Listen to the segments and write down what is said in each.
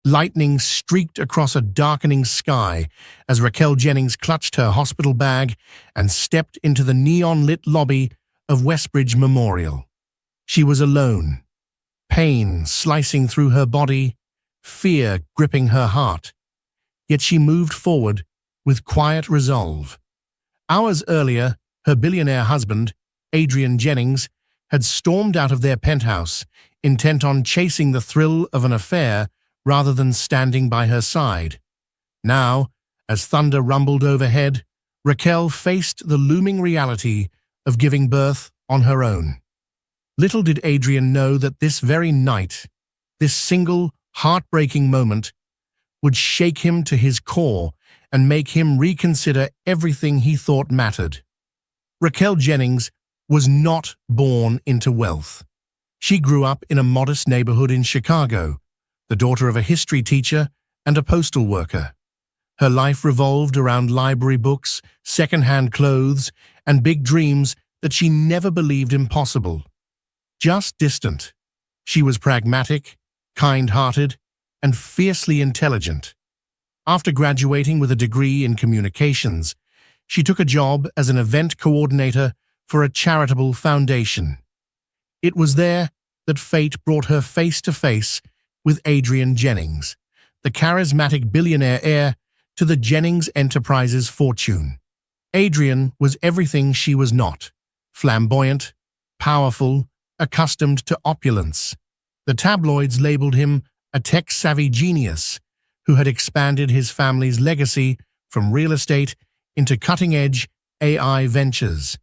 Lightning streaked across a darkening sky as Raquel Jennings clutched her hospital bag and stepped into the neon-lit lobby of Westbridge Memorial. She was alone, pain slicing through her body, fear gripping her heart. Yet she moved forward with quiet resolve. Hours earlier, her billionaire husband, Adrian Jennings, had stormed out of their penthouse, intent on chasing the thrill of an affair rather than standing by her side. Now, as thunder rumbled overhead, Raquel faced the looming reality of giving birth on her own. Little did Adrian know that this very night, this single, heartbreaking moment, would shake him to his core and make him reconsider everything he thought mattered. Raquel Jennings was not born into wealth. She grew up in a modest neighborhood in Chicago, the daughter of a history teacher and a postal worker. Her life revolved around library books, second-hand clothes, and big dreams that she never believed impossible. Just distant, she was pragmatic, kind-hearted, and fiercely intelligent. After graduating with a degree in communications, she took a job as an event coordinator for a charitable foundation. It was there that fate brought her face to face with Adrian Jennings, the charismatic billionaire heir to the Jennings Enterprises fortune. Adrian was everything she was not: flamboyant, powerful, accustomed to opulence. The tabloids labeled him a tech-savvy genius who had expanded his family's legacy from real estate into cutting-edge AI ventures.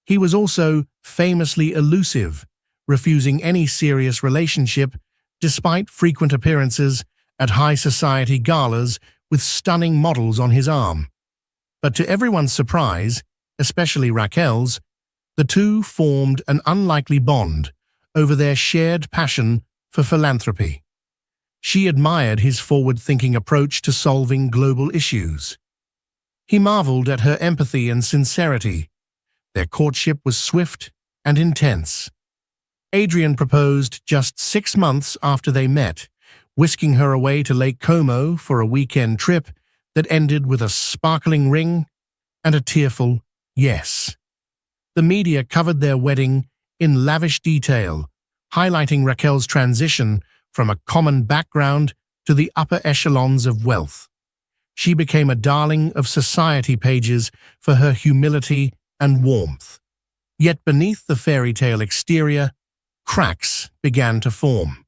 He was also famously elusive, refusing any serious relationship despite frequent appearances at high society galas with stunning models on his arm. But to everyone's surprise, especially Raquel's, the two formed an unlikely bond over their shared passion for philanthropy. She admired his forward-thinking approach to solving global issues. He marveled at her empathy and sincerity. Their courtship was swift and intense. Adrian proposed just 6 months after they met, whisking her away to Lake Como for a weekend trip that ended with a sparkling ring and a tearful yes. The media covered their wedding in lavish detail, highlighting Raquel's transition from a common background to the upper echelons of wealth. She became a darling of society pages for her humility and warmth. Yet beneath the fairy tale exterior, cracks began to form.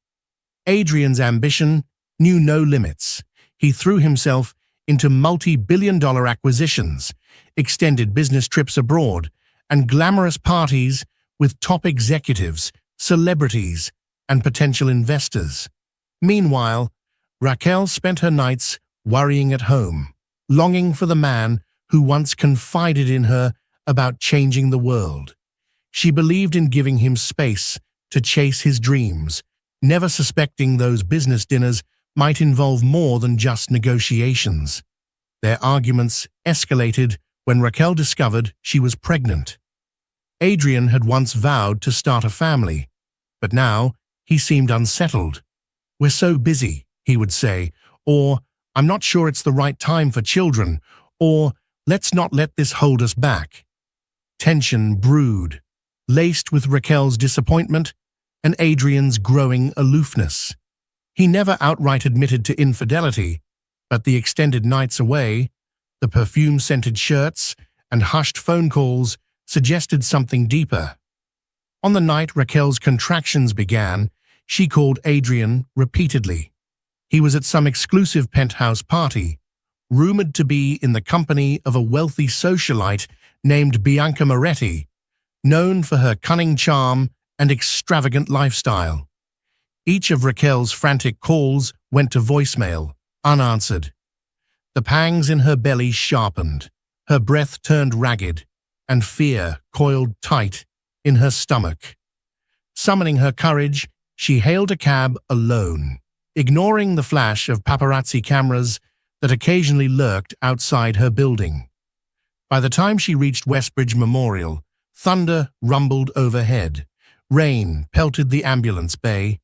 Adrian's ambition knew no limits. He threw himself into multi-billion-dollar acquisitions, extended business trips abroad, and glamorous parties with top executives, celebrities, and potential investors. Meanwhile, Raquel spent her nights worrying at home, longing for the man who once confided in her about changing the world. She believed in giving him space to chase his dreams, never suspecting those business dinners might involve more than just negotiations. Their arguments escalated when Raquel discovered she was pregnant. Adrian had once vowed to start a family, but now he seemed unsettled. "We're so busy," he would say, or "I'm not sure it's the right time for children," or "let's not let this hold us back." Tension brewed, laced with Raquel's disappointment and Adrian's growing aloofness. He never outright admitted to infidelity, but the extended nights away, the perfume-scented shirts, and hushed phone calls suggested something deeper. On the night Raquel's contractions began, she called Adrian repeatedly. He was at some exclusive penthouse party, rumored to be in the company of a wealthy socialite named Bianca Moretti, known for her cunning charm and extravagant lifestyle. Each of Raquel's frantic calls went to voicemail, unanswered. The pangs in her belly sharpened, her breath turned ragged, and fear coiled tight in her stomach. Summoning her courage, she hailed a cab alone, ignoring the flash of paparazzi cameras that occasionally lurked outside her building. By the time she reached Westbridge Memorial, thunder rumbled overhead. Rain pelted the ambulance bay.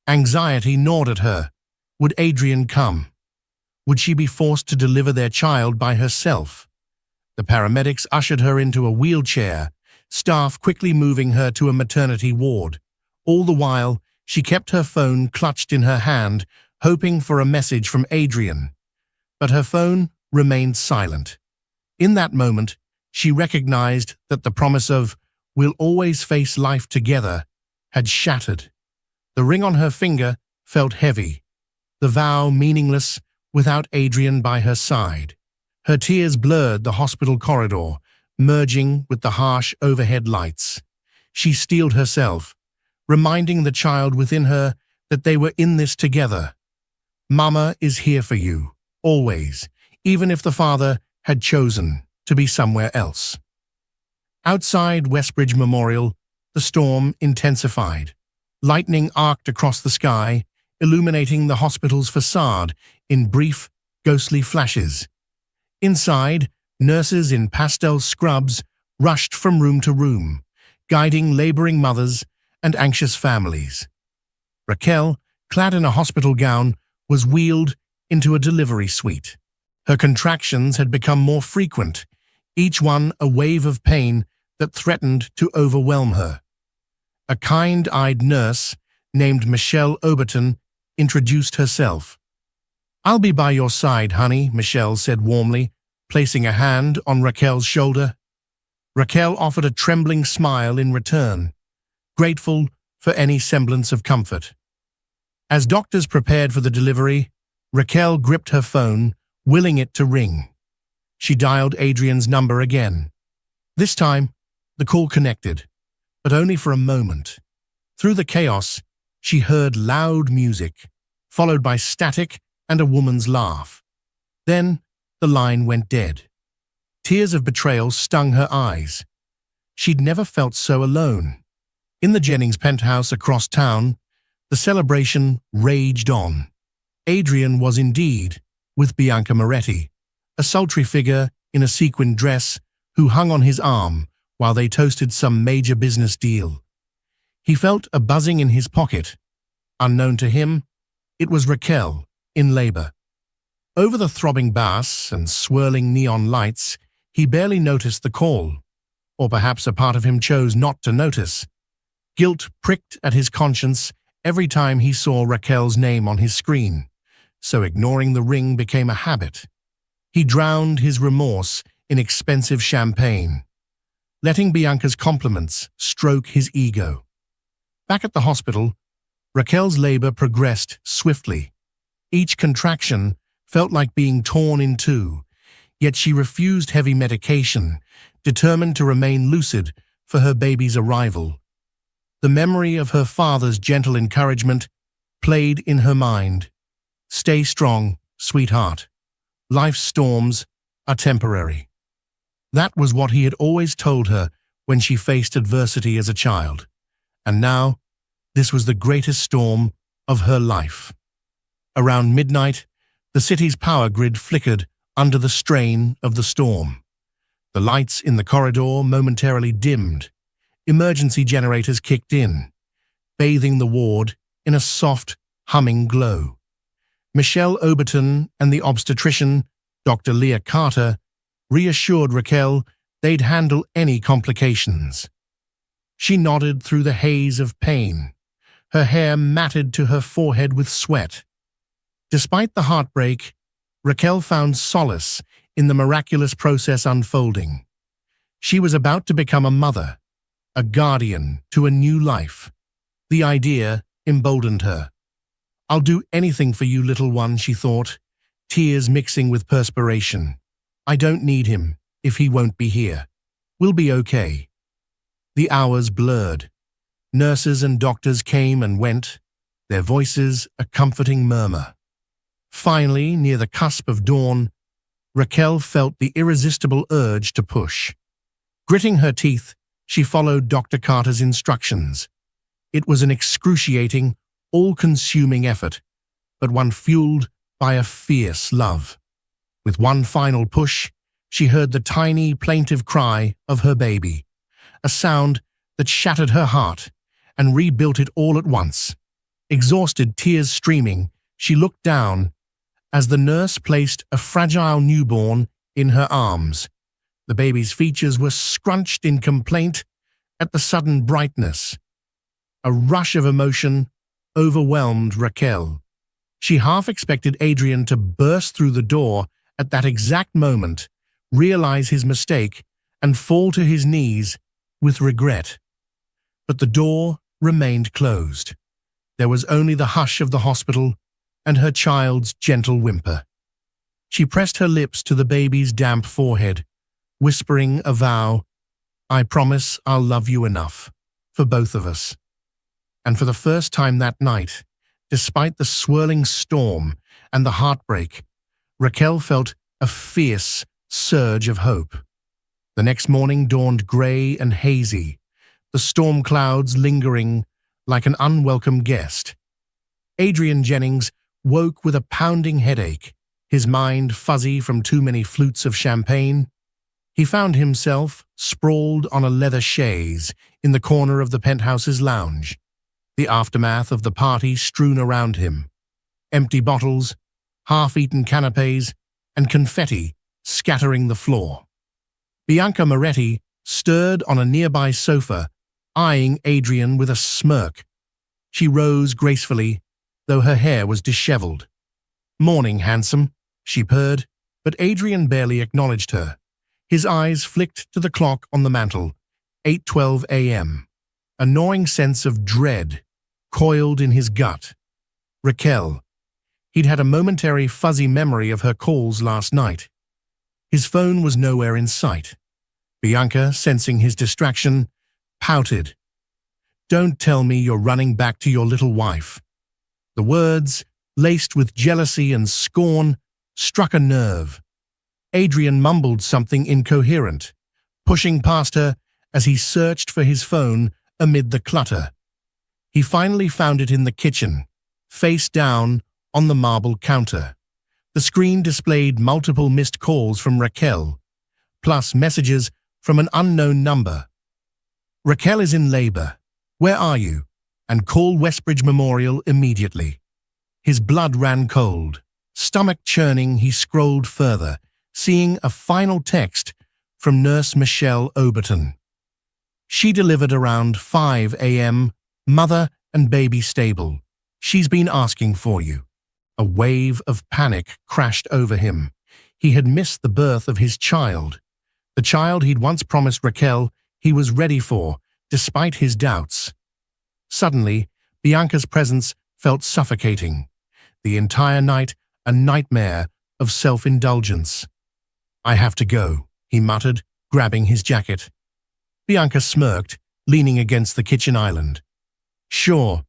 Anxiety gnawed at her, Would Adrian come? Would she be forced to deliver their child by herself? The paramedics ushered her into a wheelchair, staff quickly moving her to a maternity ward. All the while, she kept her phone clutched in her hand, hoping for a message from Adrian. But her phone remained silent. In that moment, she recognized that the promise of "we'll always face life together" had shattered. The ring on her finger felt heavy, the vow meaningless without Adrian by her side. Her tears blurred the hospital corridor, merging with the harsh overhead lights. She steeled herself, reminding the child within her that they were in this together. Mama is here for you, always, even if the father had chosen to be somewhere else. Outside Westbridge Memorial, the storm intensified. Lightning arced across the sky, illuminating the hospital's facade in brief, ghostly flashes. Inside, nurses in pastel scrubs rushed from room to room, guiding laboring mothers and anxious families. Raquel, clad in a hospital gown, was wheeled into a delivery suite. Her contractions had become more frequent, each one a wave of pain that threatened to overwhelm her. A kind-eyed nurse named Michelle Oberton introduced herself. "I'll be by your side, honey," Michelle said warmly, placing a hand on Raquel's shoulder. Raquel offered a trembling smile in return, grateful for any semblance of comfort. As doctors prepared for the delivery, Raquel gripped her phone, willing it to ring. She dialed Adrian's number again. This time, the call connected, but only for a moment. Through the chaos, she heard loud music, followed by static and a woman's laugh. Then, the line went dead. Tears of betrayal stung her eyes. She'd never felt so alone. In the Jennings penthouse across town, the celebration raged on. Adrian was indeed with Bianca Moretti, a sultry figure in a sequined dress who hung on his arm while they toasted some major business deal. He felt a buzzing in his pocket. Unknown to him, it was Raquel, in labor. Over the throbbing bass and swirling neon lights, he barely noticed the call. Or perhaps a part of him chose not to notice. Guilt pricked at his conscience every time he saw Raquel's name on his screen, so ignoring the ring became a habit. He drowned his remorse in expensive champagne, letting Bianca's compliments stroke his ego. Back at the hospital, Raquel's labor progressed swiftly. Each contraction felt like being torn in two, yet she refused heavy medication, determined to remain lucid for her baby's arrival. The memory of her father's gentle encouragement played in her mind. "Stay strong, sweetheart. Life's storms are temporary." That was what he had always told her when she faced adversity as a child. And now, this was the greatest storm of her life. Around midnight, the city's power grid flickered under the strain of the storm. The lights in the corridor momentarily dimmed. Emergency generators kicked in, bathing the ward in a soft, humming glow. Michelle Oberton and the obstetrician, Dr. Leah Carter, reassured Raquel they'd handle any complications. She nodded through the haze of pain, her hair matted to her forehead with sweat. Despite the heartbreak, Raquel found solace in the miraculous process unfolding. She was about to become a mother, a guardian to a new life. The idea emboldened her. "I'll do anything for you, little one," she thought, tears mixing with perspiration. "I don't need him if he won't be here. We'll be okay." The hours blurred. Nurses and doctors came and went, their voices a comforting murmur. Finally, near the cusp of dawn, Raquel felt the irresistible urge to push. Gritting her teeth, she followed Dr. Carter's instructions. It was an excruciating, all-consuming effort, but one fueled by a fierce love. With one final push, she heard the tiny, plaintive cry of her baby, a sound that shattered her heart and rebuilt it all at once. Exhausted, tears streaming, She looked down as the nurse placed a fragile newborn in her arms. The baby's features were scrunched in complaint at the sudden brightness. A rush of emotion overwhelmed Raquel. She half expected Adrian to burst through the door at that exact moment, realize his mistake, and fall to his knees with regret. But the door remained closed. There was only the hush of the hospital and her child's gentle whimper. She pressed her lips to the baby's damp forehead, whispering a vow, "I promise I'll love you enough for both of us." And for the first time that night, despite the swirling storm and the heartbreak, Raquel felt a fierce surge of hope. The next morning dawned grey and hazy, the storm clouds lingering like an unwelcome guest. Adrian Jennings woke with a pounding headache, his mind fuzzy from too many flutes of champagne. He found himself sprawled on a leather chaise in the corner of the penthouse's lounge, the aftermath of the party strewn around him. Empty bottles, half-eaten canapes, and confetti scattering the floor. Bianca Moretti stirred on a nearby sofa, eyeing Adrian with a smirk. She rose gracefully, though her hair was disheveled. "Morning, handsome," she purred, but Adrian barely acknowledged her. His eyes flicked to the clock on the mantel, 8:12 a.m. A gnawing sense of dread coiled in his gut. Raquel. He'd had a momentary fuzzy memory of her calls last night. His phone was nowhere in sight. Bianca, sensing his distraction, pouted. "Don't tell me you're running back to your little wife." The words, laced with jealousy and scorn, struck a nerve. Adrian mumbled something incoherent, pushing past her as he searched for his phone amid the clutter. He finally found it in the kitchen, face down on the marble counter. The screen displayed multiple missed calls from Raquel, plus messages from an unknown number. "Raquel is in labor. Where are you? And call Westbridge Memorial immediately." His blood ran cold. Stomach churning, he scrolled further, seeing a final text from Nurse Michelle Overton. "She delivered around 5 a.m., mother and baby stable. She's been asking for you." A wave of panic crashed over him. He had missed the birth of his child. The child he'd once promised Raquel he was ready for, despite his doubts. Suddenly, Bianca's presence felt suffocating. The entire night, a nightmare of self-indulgence. "I have to go," he muttered, grabbing his jacket. Bianca smirked, leaning against the kitchen island. "Sure,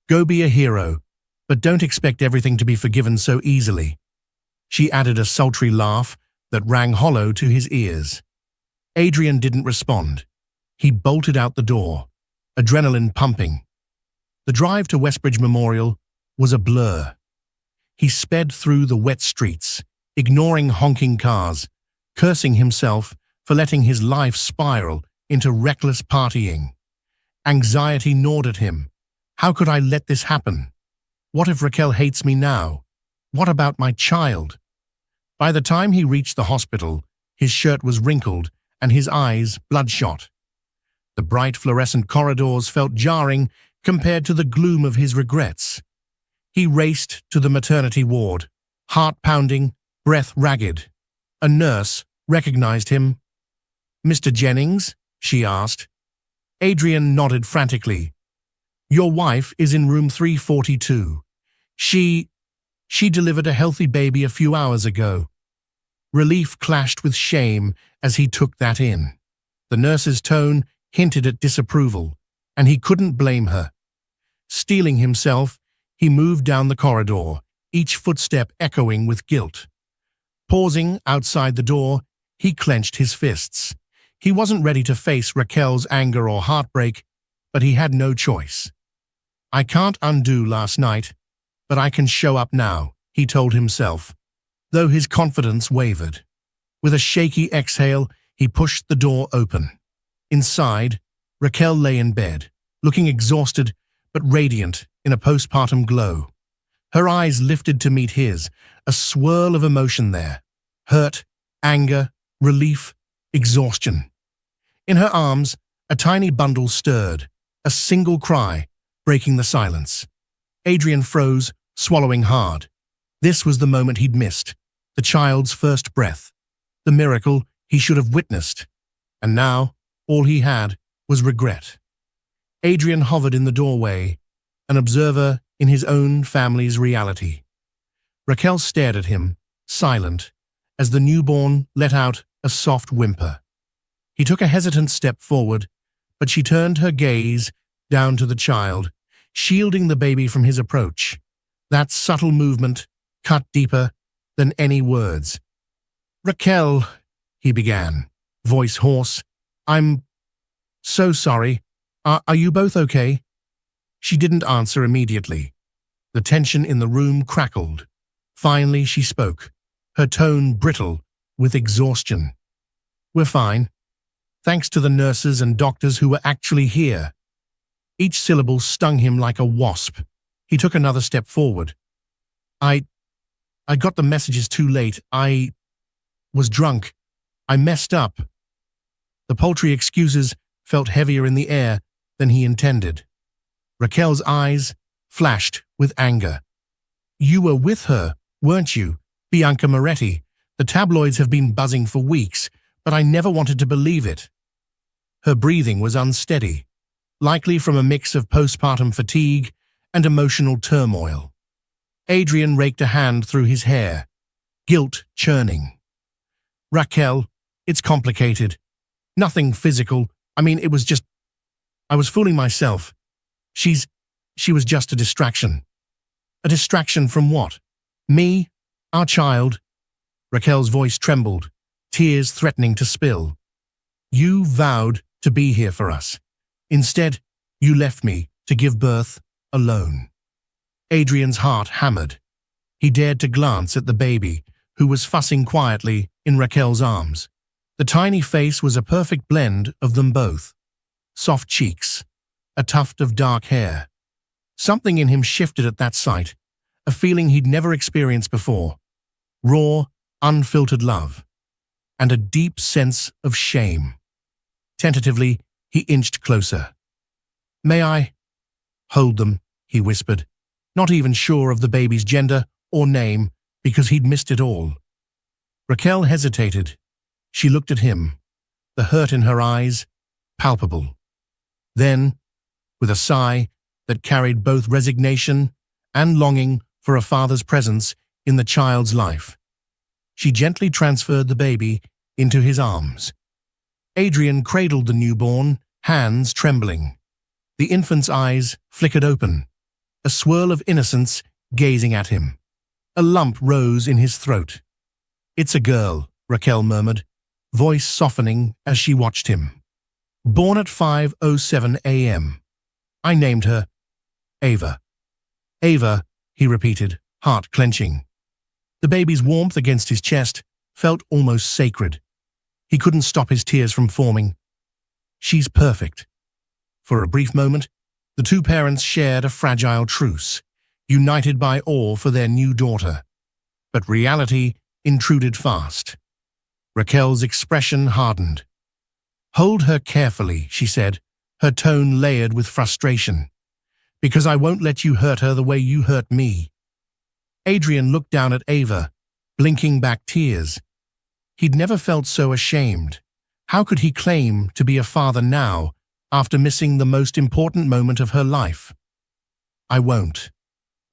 go be a hero, but don't expect everything to be forgiven so easily." She added a sultry laugh that rang hollow to his ears. Adrian didn't respond. He bolted out the door, adrenaline pumping. The drive to Westbridge Memorial was a blur. He sped through the wet streets, ignoring honking cars, cursing himself for letting his life spiral into reckless partying. Anxiety gnawed at him. How could I let this happen? What if Raquel hates me now? What about my child? By the time he reached the hospital, his shirt was wrinkled and his eyes bloodshot. The bright fluorescent corridors felt jarring compared to the gloom of his regrets. He raced to the maternity ward, heart pounding, breath ragged. A nurse recognized him. "Mr. Jennings?" she asked. Adrian nodded frantically. "Your wife is in room 342. She delivered a healthy baby a few hours ago." Relief clashed with shame as he took that in. The nurse's tone hinted at disapproval, and he couldn't blame her. Steeling himself, he moved down the corridor, each footstep echoing with guilt. Pausing outside the door, he clenched his fists. He wasn't ready to face Raquel's anger or heartbreak, but he had no choice. "I can't undo last night, but I can show up now," he told himself, though his confidence wavered. With a shaky exhale, he pushed the door open. Inside, Raquel lay in bed, looking exhausted but radiant in a postpartum glow. Her eyes lifted to meet his, a swirl of emotion there. Hurt, anger, relief, exhaustion. In her arms, a tiny bundle stirred, a single cry, breaking the silence. Adrian froze, swallowing hard. This was the moment he'd missed, the child's first breath, the miracle he should have witnessed. And now, all he had was regret. Adrian hovered in the doorway, an observer in his own family's reality. Raquel stared at him, silent, as the newborn let out a soft whimper. He took a hesitant step forward, but she turned her gaze down to the child, shielding the baby from his approach. That subtle movement cut deeper than any words. "Raquel," he began, voice hoarse, "I'm so sorry. Are you both okay?" She didn't answer immediately. The tension in the room crackled. Finally, she spoke, her tone brittle with exhaustion. "We're fine. Thanks to the nurses and doctors who were actually here." Each syllable stung him like a wasp. He took another step forward. I got the messages too late. I was drunk. I messed up." The paltry excuses felt heavier in the air than he intended. Raquel's eyes flashed with anger. "You were with her, weren't you, Bianca Moretti? The tabloids have been buzzing for weeks, but I never wanted to believe it." Her breathing was unsteady, likely from a mix of postpartum fatigue and emotional turmoil. Adrian raked a hand through his hair, guilt churning. "Raquel, it's complicated. Nothing physical. It was just... I was fooling myself. She was just a distraction." "A distraction from what? Me? Our child?" Raquel's voice trembled, tears threatening to spill. "You vowed to be here for us. Instead, you left me to give birth alone." Adrian's heart hammered. He dared to glance at the baby, who was fussing quietly in Raquel's arms. The tiny face was a perfect blend of them both. Soft cheeks, a tuft of dark hair. Something in him shifted at that sight, a feeling he'd never experienced before. Raw, unfiltered love, and a deep sense of shame. Tentatively, he inched closer. "May I hold them?" he whispered, not even sure of the baby's gender or name because he'd missed it all. Raquel hesitated. She looked at him, the hurt in her eyes palpable. Then, with a sigh that carried both resignation and longing for a father's presence in the child's life, she gently transferred the baby into his arms. Adrian cradled the newborn, hands trembling. The infant's eyes flickered open, a swirl of innocence gazing at him. A lump rose in his throat. "It's a girl," Raquel murmured, voice softening as she watched him. "Born at 5:07 a.m. I named her Ava." "Ava," he repeated, heart clenching. The baby's warmth against his chest felt almost sacred. He couldn't stop his tears from forming. "She's perfect." For a brief moment, the two parents shared a fragile truce, united by awe for their new daughter. But reality intruded fast. Raquel's expression hardened. "Hold her carefully," she said, her tone layered with frustration. "Because I won't let you hurt her the way you hurt me." Adrian looked down at Ava, blinking back tears. He'd never felt so ashamed. How could he claim to be a father now, after missing the most important moment of her life? "I won't.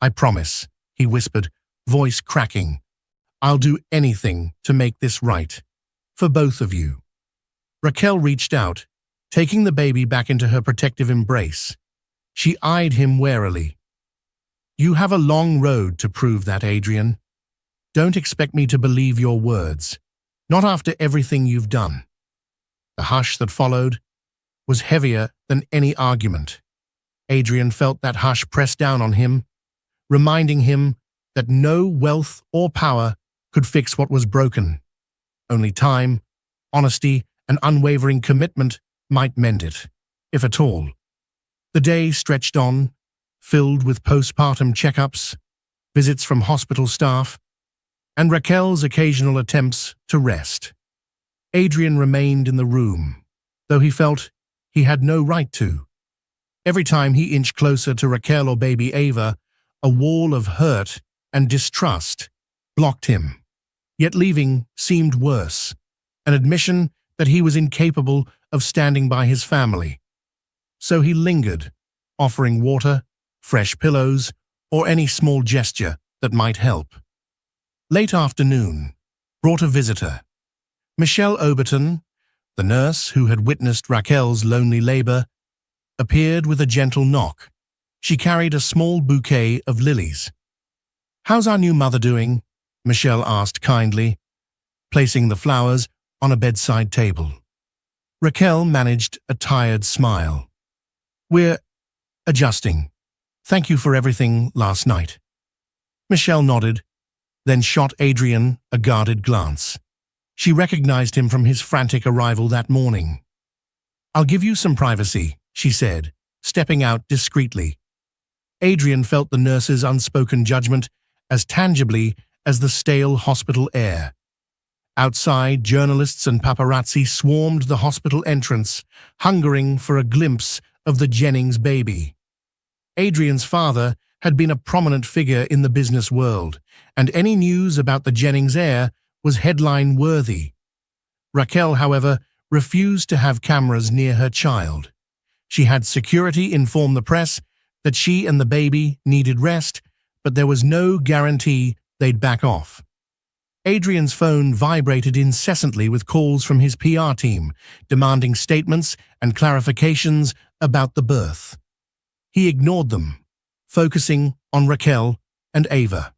I promise," he whispered, voice cracking. "I'll do anything to make this right. For both of you." Raquel reached out, taking the baby back into her protective embrace. She eyed him warily. "You have a long road to prove that, Adrian. Don't expect me to believe your words. Not after everything you've done." The hush that followed was heavier than any argument. Adrian felt that hush press down on him, reminding him that no wealth or power could fix what was broken. Only time, honesty, and unwavering commitment might mend it, if at all. The day stretched on, filled with postpartum checkups, visits from hospital staff, and Raquel's occasional attempts to rest. Adrian remained in the room, though he felt he had no right to. Every time he inched closer to Raquel or baby Ava, a wall of hurt and distrust blocked him. Yet leaving seemed worse, an admission that he was incapable of standing by his family. So he lingered, offering water, fresh pillows, or any small gesture that might help. Late afternoon brought a visitor. Michelle Overton, the nurse who had witnessed Raquel's lonely labor, appeared with a gentle knock. She carried a small bouquet of lilies. "How's our new mother doing?" Michelle asked kindly, placing the flowers on a bedside table. Raquel managed a tired smile. "We're adjusting. Thank you for everything last night." Michelle nodded, then shot Adrian a guarded glance. She recognized him from his frantic arrival that morning. "I'll give you some privacy," she said, stepping out discreetly. Adrian felt the nurse's unspoken judgment as tangibly as the stale hospital air. Outside, journalists and paparazzi swarmed the hospital entrance, hungering for a glimpse of the Jennings baby. Adrian's father had been a prominent figure in the business world, and any news about the Jennings heir was headline-worthy. Raquel, however, refused to have cameras near her child. She had security inform the press that she and the baby needed rest, but there was no guarantee they'd back off. Adrian's phone vibrated incessantly with calls from his PR team, demanding statements and clarifications about the birth. He ignored them, focusing on Raquel and Ava.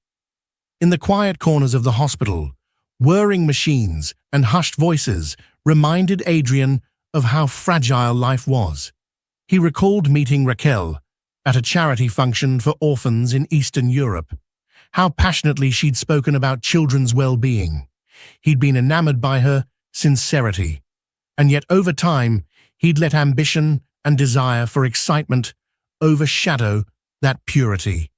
In the quiet corners of the hospital, whirring machines and hushed voices reminded Adrian of how fragile life was. He recalled meeting Raquel at a charity function for orphans in Eastern Europe. How passionately she'd spoken about children's well-being. He'd been enamored by her sincerity, and yet over time he'd let ambition and desire for excitement overshadow that purity.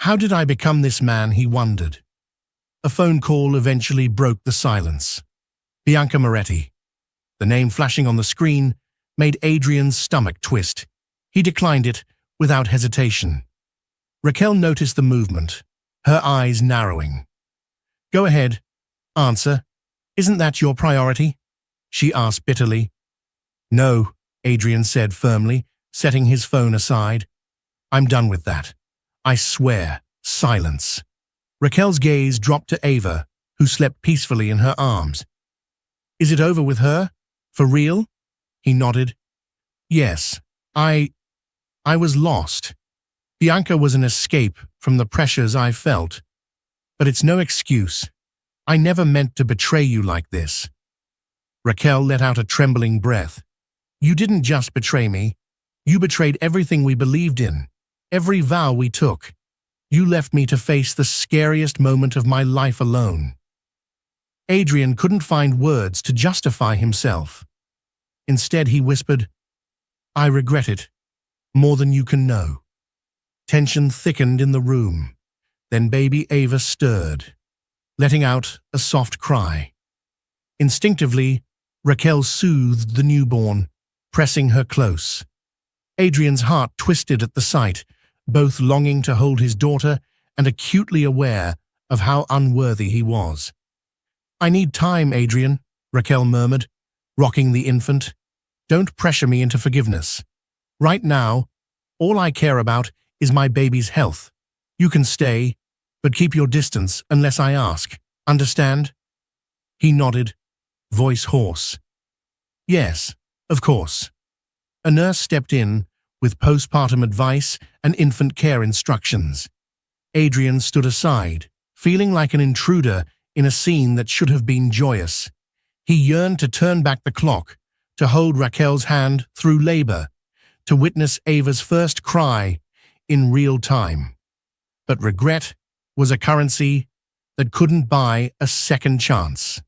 How did I become this man, he wondered. A phone call eventually broke the silence. Bianca Moretti. The name flashing on the screen made Adrian's stomach twist. He declined it without hesitation. Raquel noticed the movement, her eyes narrowing. "Go ahead. Answer. Isn't that your priority?" she asked bitterly. "No," Adrian said firmly, setting his phone aside. "I'm done with that. I swear." Silence. Raquel's gaze dropped to Ava, who slept peacefully in her arms. "Is it over with her? For real?" He nodded. "Yes. I was lost. Bianca was an escape from the pressures I felt. But it's no excuse. I never meant to betray you like this." Raquel let out a trembling breath. "You didn't just betray me. You betrayed everything we believed in, every vow we took. You left me to face the scariest moment of my life alone." Adrian couldn't find words to justify himself. Instead, he whispered, "I regret it, more than you can know." Tension thickened in the room. Then baby Ava stirred, letting out a soft cry. Instinctively, Raquel soothed the newborn, pressing her close. Adrian's heart twisted at the sight, both longing to hold his daughter and acutely aware of how unworthy he was. "I need time, Adrian," Raquel murmured, rocking the infant. "Don't pressure me into forgiveness. Right now, all I care about is my baby's health. You can stay, but keep your distance unless I ask. Understand?" He nodded, voice hoarse. "Yes, of course." A nurse stepped in with postpartum advice and infant care instructions. Adrian stood aside, feeling like an intruder in a scene that should have been joyous. He yearned to turn back the clock, to hold Raquel's hand through labor, to witness Ava's first cry in real time. But regret was a currency that couldn't buy a second chance.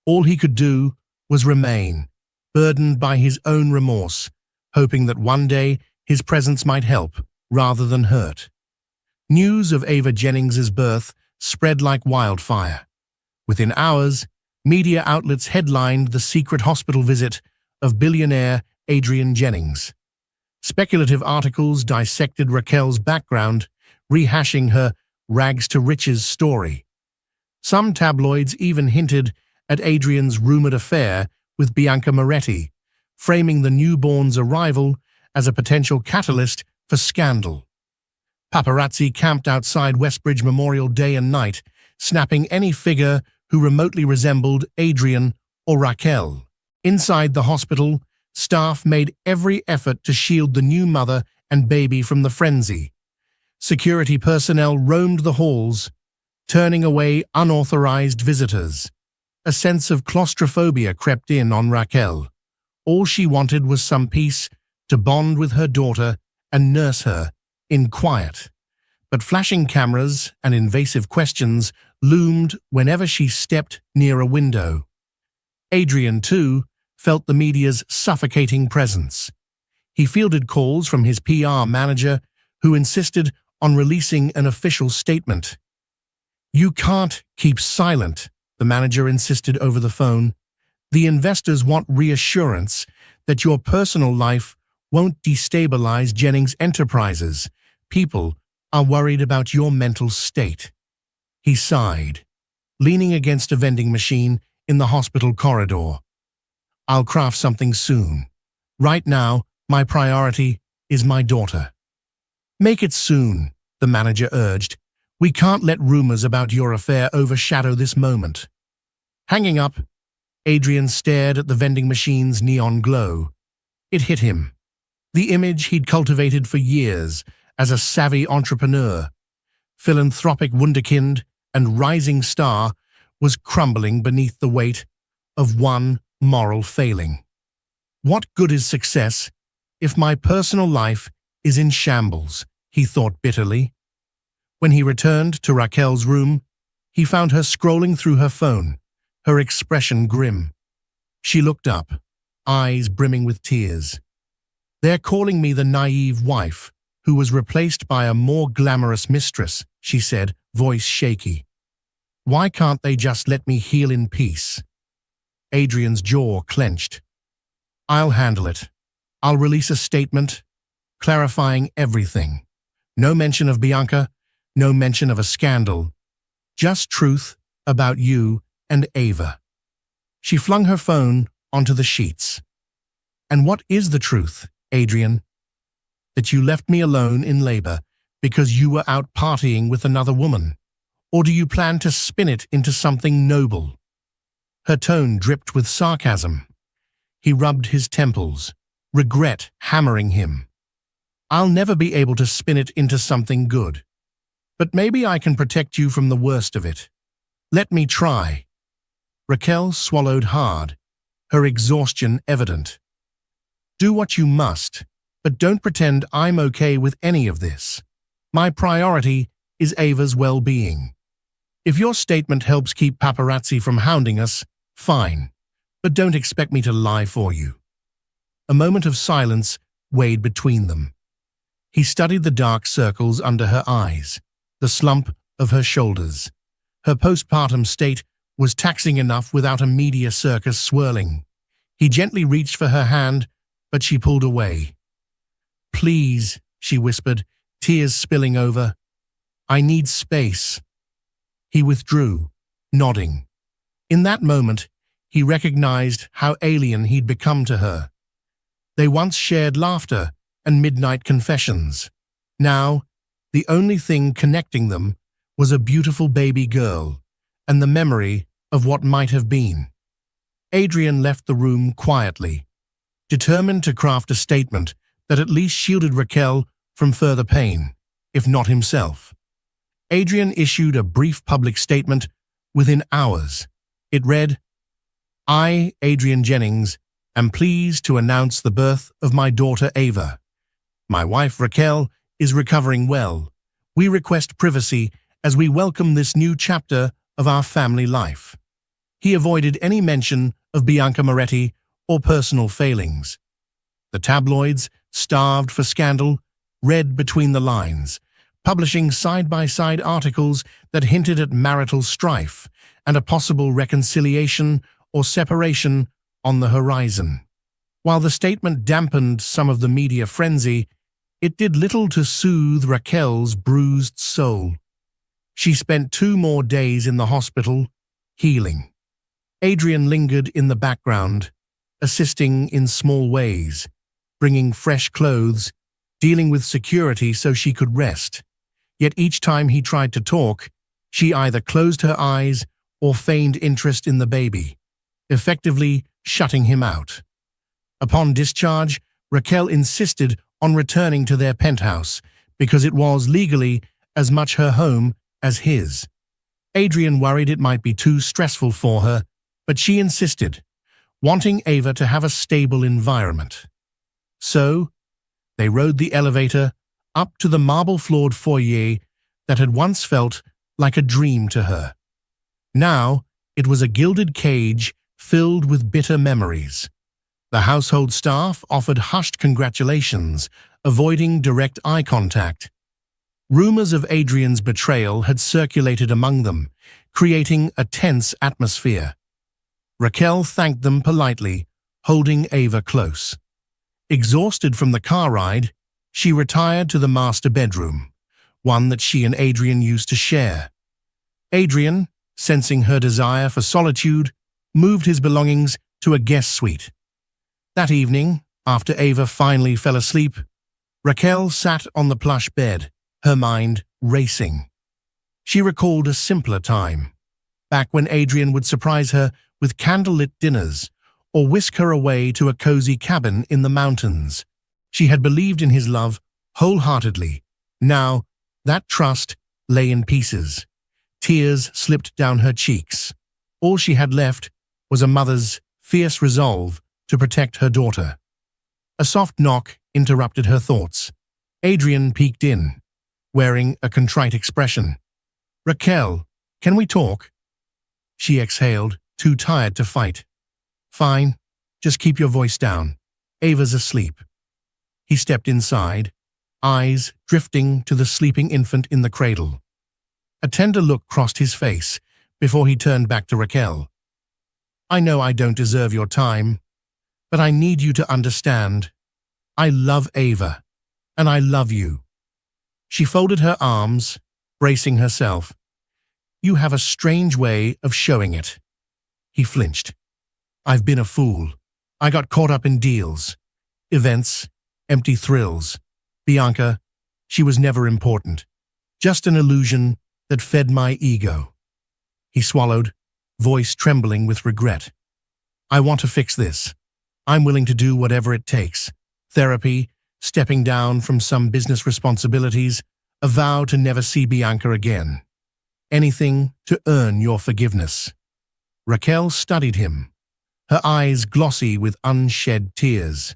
All he could do was remain, burdened by his own remorse, hoping that one day his presence might help rather than hurt. News of Ava Jennings's birth spread like wildfire. Within hours, media outlets headlined the secret hospital visit of billionaire Adrian Jennings. Speculative articles dissected Raquel's background, rehashing her rags-to-riches story. Some tabloids even hinted at Adrian's rumored affair with Bianca Moretti, framing the newborn's arrival as a potential catalyst for scandal. Paparazzi camped outside Westbridge Memorial day and night, snapping any figure who remotely resembled Adrian or Raquel. Inside the hospital, staff made every effort to shield the new mother and baby from the frenzy. Security personnel roamed the halls, turning away unauthorized visitors. A sense of claustrophobia crept in on Raquel. All she wanted was some peace to bond with her daughter and nurse her in quiet. But flashing cameras and invasive questions loomed whenever she stepped near a window. Adrian, too, felt the media's suffocating presence. He fielded calls from his PR manager, who insisted on releasing an official statement. "You can't keep silent," the manager insisted over the phone. "The investors want reassurance that your personal life won't destabilize Jennings Enterprises. People are worried about your mental state." He sighed, leaning against a vending machine in the hospital corridor. "I'll craft something soon. Right now, my priority is my daughter." "Make it soon," the manager urged. "We can't let rumors about your affair overshadow this moment." Hanging up, Adrian stared at the vending machine's neon glow. It hit him. The image he'd cultivated for years as a savvy entrepreneur, philanthropic wunderkind and rising star, was crumbling beneath the weight of one moral failing. "What good is success if my personal life is in shambles?" he thought bitterly. When he returned to Raquel's room, he found her scrolling through her phone, her expression grim. She looked up, eyes brimming with tears. "They're calling me the naive wife who was replaced by a more glamorous mistress," she said, voice shaky. "Why can't they just let me heal in peace?" Adrian's jaw clenched. "I'll handle it. I'll release a statement, clarifying everything. No mention of Bianca, no mention of a scandal. Just truth about you and Ava." She flung her phone onto the sheets. "And what is the truth, Adrian? That you left me alone in labor because you were out partying with another woman? Or do you plan to spin it into something noble?" Her tone dripped with sarcasm. He rubbed his temples, regret hammering him. "I'll never be able to spin it into something good. But maybe I can protect you from the worst of it. Let me try." Raquel swallowed hard, her exhaustion evident. "Do what you must, but don't pretend I'm okay with any of this. My priority is Ava's well-being. If your statement helps keep paparazzi from hounding us, fine, but don't expect me to lie for you." A moment of silence weighed between them. He studied the dark circles under her eyes, the slump of her shoulders. Her postpartum state was taxing enough without a media circus swirling. He gently reached for her hand, but she pulled away. "Please," she whispered, tears spilling over. "I need space." He withdrew, nodding. In that moment, he recognized how alien he'd become to her. They once shared laughter and midnight confessions. Now, the only thing connecting them was a beautiful baby girl and the memory of what might have been. Adrian left the room quietly, determined to craft a statement that at least shielded Raquel from further pain, if not himself. Adrian issued a brief public statement within hours. It read, "I, Adrian Jennings, am pleased to announce the birth of my daughter Ava. My wife Raquel is recovering well. We request privacy as we welcome this new chapter of our family life." He avoided any mention of Bianca Moretti or personal failings. The tabloids, starved for scandal, read between the lines. publishing side-by-side articles that hinted at marital strife and a possible reconciliation or separation on the horizon. While the statement dampened some of the media frenzy, it did little to soothe Raquel's bruised soul. She spent 2 more days in the hospital, healing. Adrian lingered in the background, assisting in small ways, bringing fresh clothes, dealing with security so she could rest. Yet each time he tried to talk, she either closed her eyes or feigned interest in the baby, effectively shutting him out. Upon discharge, Raquel insisted on returning to their penthouse because it was legally as much her home as his. Adrian worried it might be too stressful for her, but she insisted, wanting Ava to have a stable environment. So, they rode the elevator up to the marble-floored foyer that had once felt like a dream to her. Now, it was a gilded cage filled with bitter memories. The household staff offered hushed congratulations, avoiding direct eye contact. Rumors of Adrian's betrayal had circulated among them, creating a tense atmosphere. Raquel thanked them politely, holding Ava close. Exhausted from the car ride, she retired to the master bedroom, one that she and Adrian used to share. Adrian, sensing her desire for solitude, moved his belongings to a guest suite. That evening, after Ava finally fell asleep, Raquel sat on the plush bed, her mind racing. She recalled a simpler time, back when Adrian would surprise her with candlelit dinners or whisk her away to a cozy cabin in the mountains. She had believed in his love wholeheartedly. Now, that trust lay in pieces. Tears slipped down her cheeks. All she had left was a mother's fierce resolve to protect her daughter. A soft knock interrupted her thoughts. Adrian peeked in, wearing a contrite expression. "Raquel, can we talk?" She exhaled, too tired to fight. "Fine, just keep your voice down. Ava's asleep." He stepped inside, eyes drifting to the sleeping infant in the cradle. A tender look crossed his face before he turned back to Raquel. "I know I don't deserve your time, but I need you to understand. I love Ava, and I love you." She folded her arms, bracing herself. "You have a strange way of showing it." He flinched. "I've been a fool. I got caught up in deals, events, empty thrills. Bianca, she was never important. Just an illusion that fed my ego." He swallowed, voice trembling with regret. "I want to fix this. I'm willing to do whatever it takes. Therapy, stepping down from some business responsibilities, a vow to never see Bianca again. Anything to earn your forgiveness." Raquel studied him, her eyes glossy with unshed tears.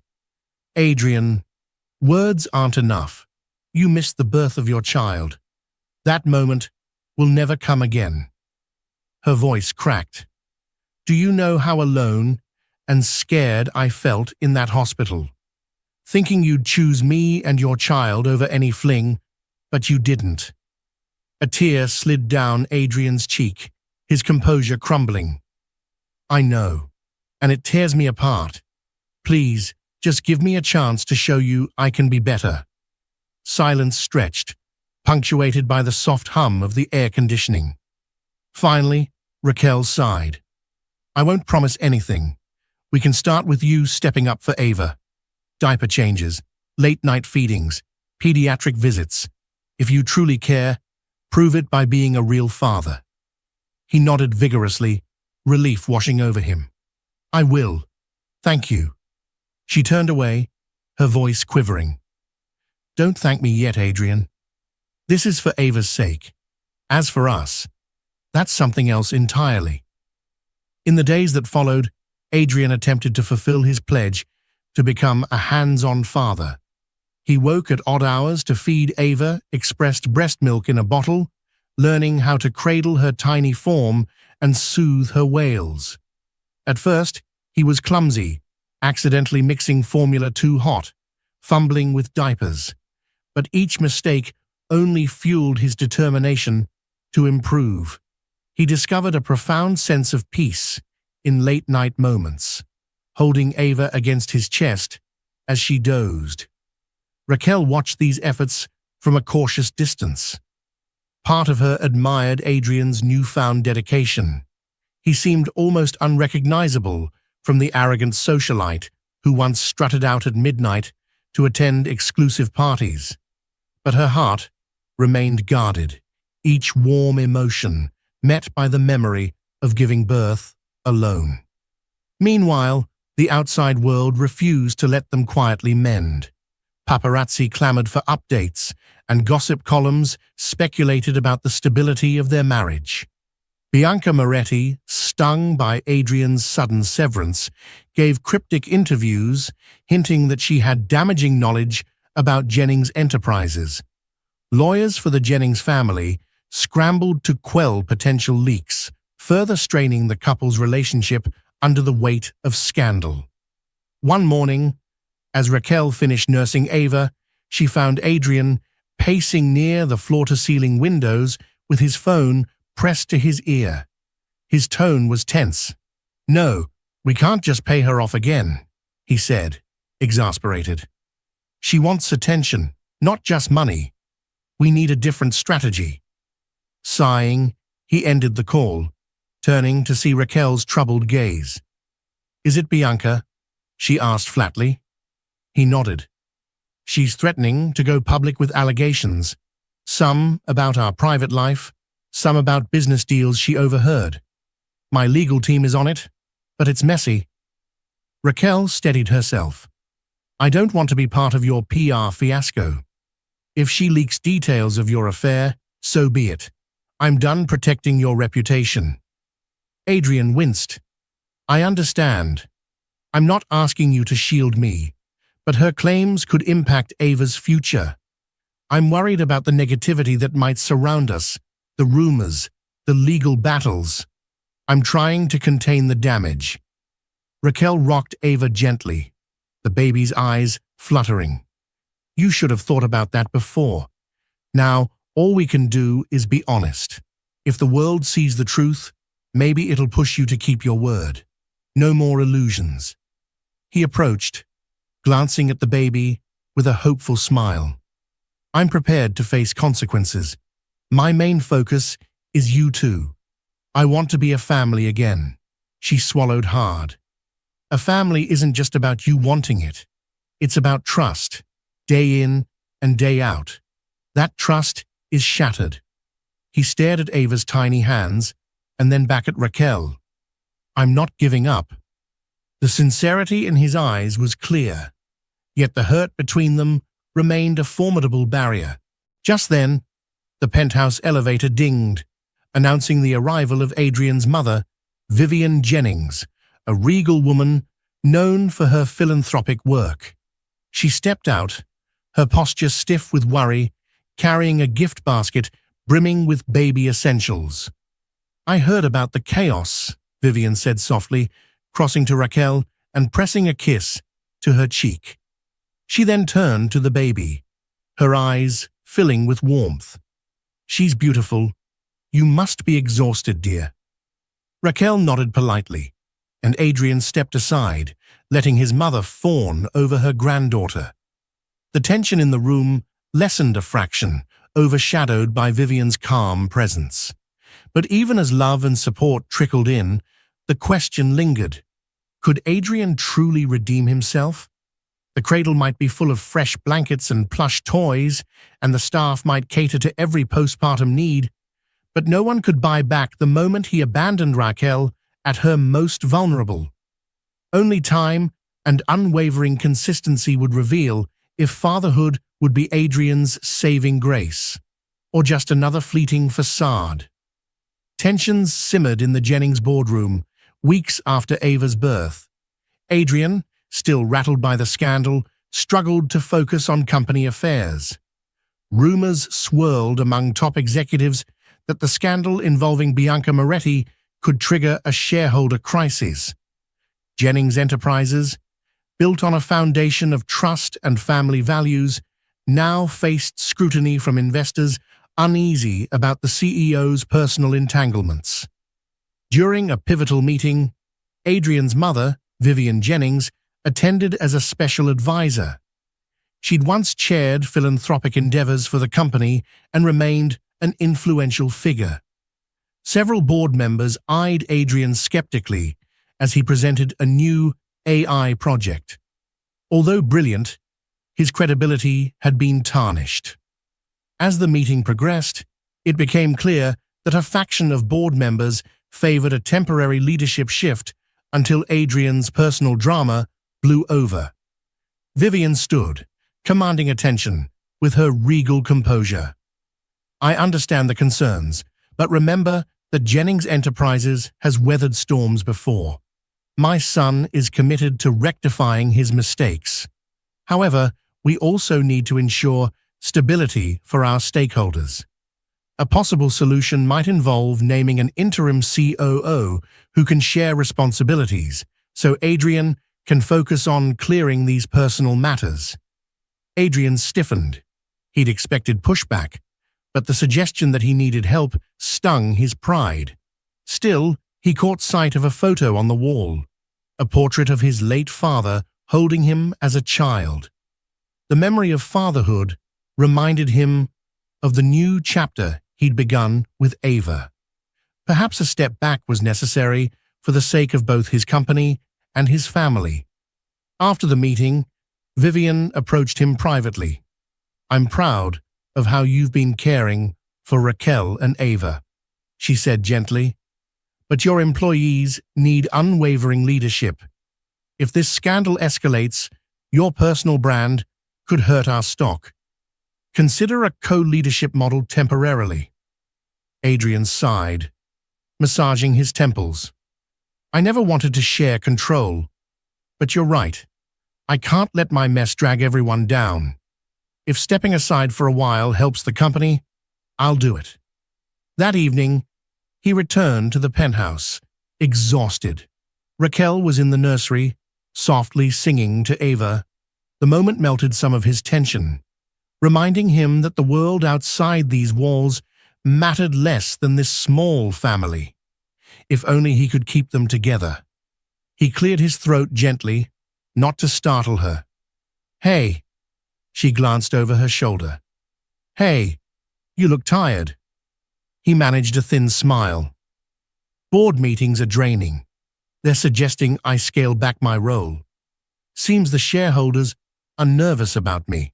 "Adrian, words aren't enough. You missed the birth of your child. That moment will never come again." Her voice cracked. "Do you know how alone and scared I felt in that hospital? Thinking you'd choose me and your child over any fling, but you didn't." A tear slid down Adrian's cheek, his composure crumbling. "I know, and it tears me apart. Please, just give me a chance to show you I can be better." Silence stretched, punctuated by the soft hum of the air conditioning. Finally, Raquel sighed. "I won't promise anything. We can start with you stepping up for Ava. Diaper changes, late-night feedings, pediatric visits. If you truly care, prove it by being a real father." He nodded vigorously, relief washing over him. "I will. Thank you." She turned away, her voice quivering. "Don't thank me yet, Adrian. This is for Ava's sake. As for us, that's something else entirely." In the days that followed, Adrian attempted to fulfill his pledge to become a hands-on father. He woke at odd hours to feed Ava expressed breast milk in a bottle, learning how to cradle her tiny form and soothe her wails. At first, he was clumsy, accidentally mixing formula too hot, fumbling with diapers. But each mistake only fueled his determination to improve. He discovered a profound sense of peace in late-night moments, holding Ava against his chest as she dozed. Raquel watched these efforts from a cautious distance. Part of her admired Adrian's newfound dedication. He seemed almost unrecognizable from the arrogant socialite who once strutted out at midnight to attend exclusive parties. But her heart remained guarded, each warm emotion met by the memory of giving birth alone. Meanwhile, the outside world refused to let them quietly mend. Paparazzi clamored for updates, and gossip columns speculated about the stability of their marriage. Bianca Moretti, stung by Adrian's sudden severance, gave cryptic interviews hinting that she had damaging knowledge about Jennings' enterprises. Lawyers for the Jennings family scrambled to quell potential leaks, further straining the couple's relationship under the weight of scandal. One morning, as Raquel finished nursing Ava, she found Adrian pacing near the floor-to-ceiling windows with his phone pressed to his ear. His tone was tense. "No, we can't just pay her off again," he said, exasperated. "She wants attention, not just money. We need a different strategy." Sighing, he ended the call, turning to see Raquel's troubled gaze. "Is it Bianca?" she asked flatly. He nodded. "She's threatening to go public with allegations, some about our private life, some about business deals she overheard. My legal team is on it, but it's messy." Raquel steadied herself. "I don't want to be part of your PR fiasco. If she leaks details of your affair, so be it. I'm done protecting your reputation." Adrian winced. "I understand. I'm not asking you to shield me, but her claims could impact Ava's future. I'm worried about the negativity that might surround us, the rumors, the legal battles. I'm trying to contain the damage." Raquel rocked Ava gently, the baby's eyes fluttering. "You should have thought about that before. Now, all we can do is be honest. If the world sees the truth, maybe it'll push you to keep your word. No more illusions." He approached, glancing at the baby with a hopeful smile. "I'm prepared to face consequences. My main focus is you two. I want to be a family again." She swallowed hard. "A family isn't just about you wanting it. It's about trust, day in and day out. That trust is shattered." He stared at Ava's tiny hands and then back at Raquel. "I'm not giving up." The sincerity in his eyes was clear, yet the hurt between them remained a formidable barrier. Just then, the penthouse elevator dinged, announcing the arrival of Adrian's mother, Vivian Jennings, a regal woman known for her philanthropic work. She stepped out, her posture stiff with worry, carrying a gift basket brimming with baby essentials. "I heard about the chaos," Vivian said softly, crossing to Raquel and pressing a kiss to her cheek. She then turned to the baby, her eyes filling with warmth. "She's beautiful. You must be exhausted, dear." Raquel nodded politely, and Adrian stepped aside, letting his mother fawn over her granddaughter. The tension in the room lessened a fraction, overshadowed by Vivian's calm presence. But even as love and support trickled in, the question lingered. Could Adrian truly redeem himself? The cradle might be full of fresh blankets and plush toys, and the staff might cater to every postpartum need, but no one could buy back the moment he abandoned Raquel at her most vulnerable. Only time and unwavering consistency would reveal if fatherhood would be Adrian's saving grace, or just another fleeting facade. Tensions simmered in the Jennings boardroom, weeks after Ava's birth. Adrian, still rattled by the scandal, struggled to focus on company affairs. Rumors swirled among top executives that the scandal involving Bianca Moretti could trigger a shareholder crisis. Jennings Enterprises, built on a foundation of trust and family values, now faced scrutiny from investors uneasy about the CEO's personal entanglements. During a pivotal meeting, Adrian's mother, Vivian Jennings, attended as a special advisor. She'd once chaired philanthropic endeavors for the company and remained an influential figure. Several board members eyed Adrian skeptically as he presented a new AI project. Although brilliant, his credibility had been tarnished. As the meeting progressed, it became clear that a faction of board members favored a temporary leadership shift until Adrian's personal drama blew over. Vivian stood, commanding attention, with her regal composure. "I understand the concerns, but remember that Jennings Enterprises has weathered storms before. My son is committed to rectifying his mistakes. However, we also need to ensure stability for our stakeholders. A possible solution might involve naming an interim COO who can share responsibilities, so Adrian can focus on clearing these personal matters." Adrian stiffened. He'd expected pushback, but the suggestion that he needed help stung his pride. Still, he caught sight of a photo on the wall, a portrait of his late father holding him as a child. The memory of fatherhood reminded him of the new chapter he'd begun with Ava. Perhaps a step back was necessary for the sake of both his company and his family. After the meeting, Vivian approached him privately. "I'm proud of how you've been caring for Raquel and Ava," she said gently. "But your employees need unwavering leadership. If this scandal escalates, your personal brand could hurt our stock. Consider a co-leadership model temporarily." Adrian sighed, massaging his temples. "I never wanted to share control, but you're right. I can't let my mess drag everyone down. If stepping aside for a while helps the company, I'll do it." That evening, he returned to the penthouse, exhausted. Raquel was in the nursery, softly singing to Ava. The moment melted some of his tension, reminding him that the world outside these walls mattered less than this small family. If only he could keep them together. He cleared his throat gently, not to startle her. "Hey," she glanced over her shoulder. "Hey, you look tired." He managed a thin smile. "Board meetings are draining. They're suggesting I scale back my role. Seems the shareholders are nervous about me."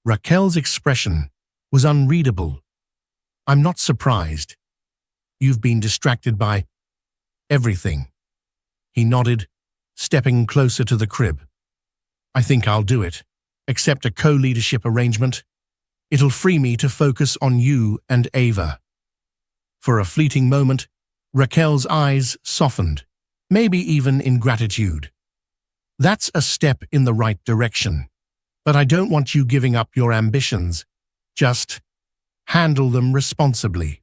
Raquel's expression was unreadable. "I'm not surprised. You've been distracted by everything." He nodded, stepping closer to the crib. "I think I'll do it. Accept a co-leadership arrangement. It'll free me to focus on you and Ava." For a fleeting moment, Raquel's eyes softened, maybe even in gratitude. "That's a step in the right direction. But I don't want you giving up your ambitions. Just handle them responsibly."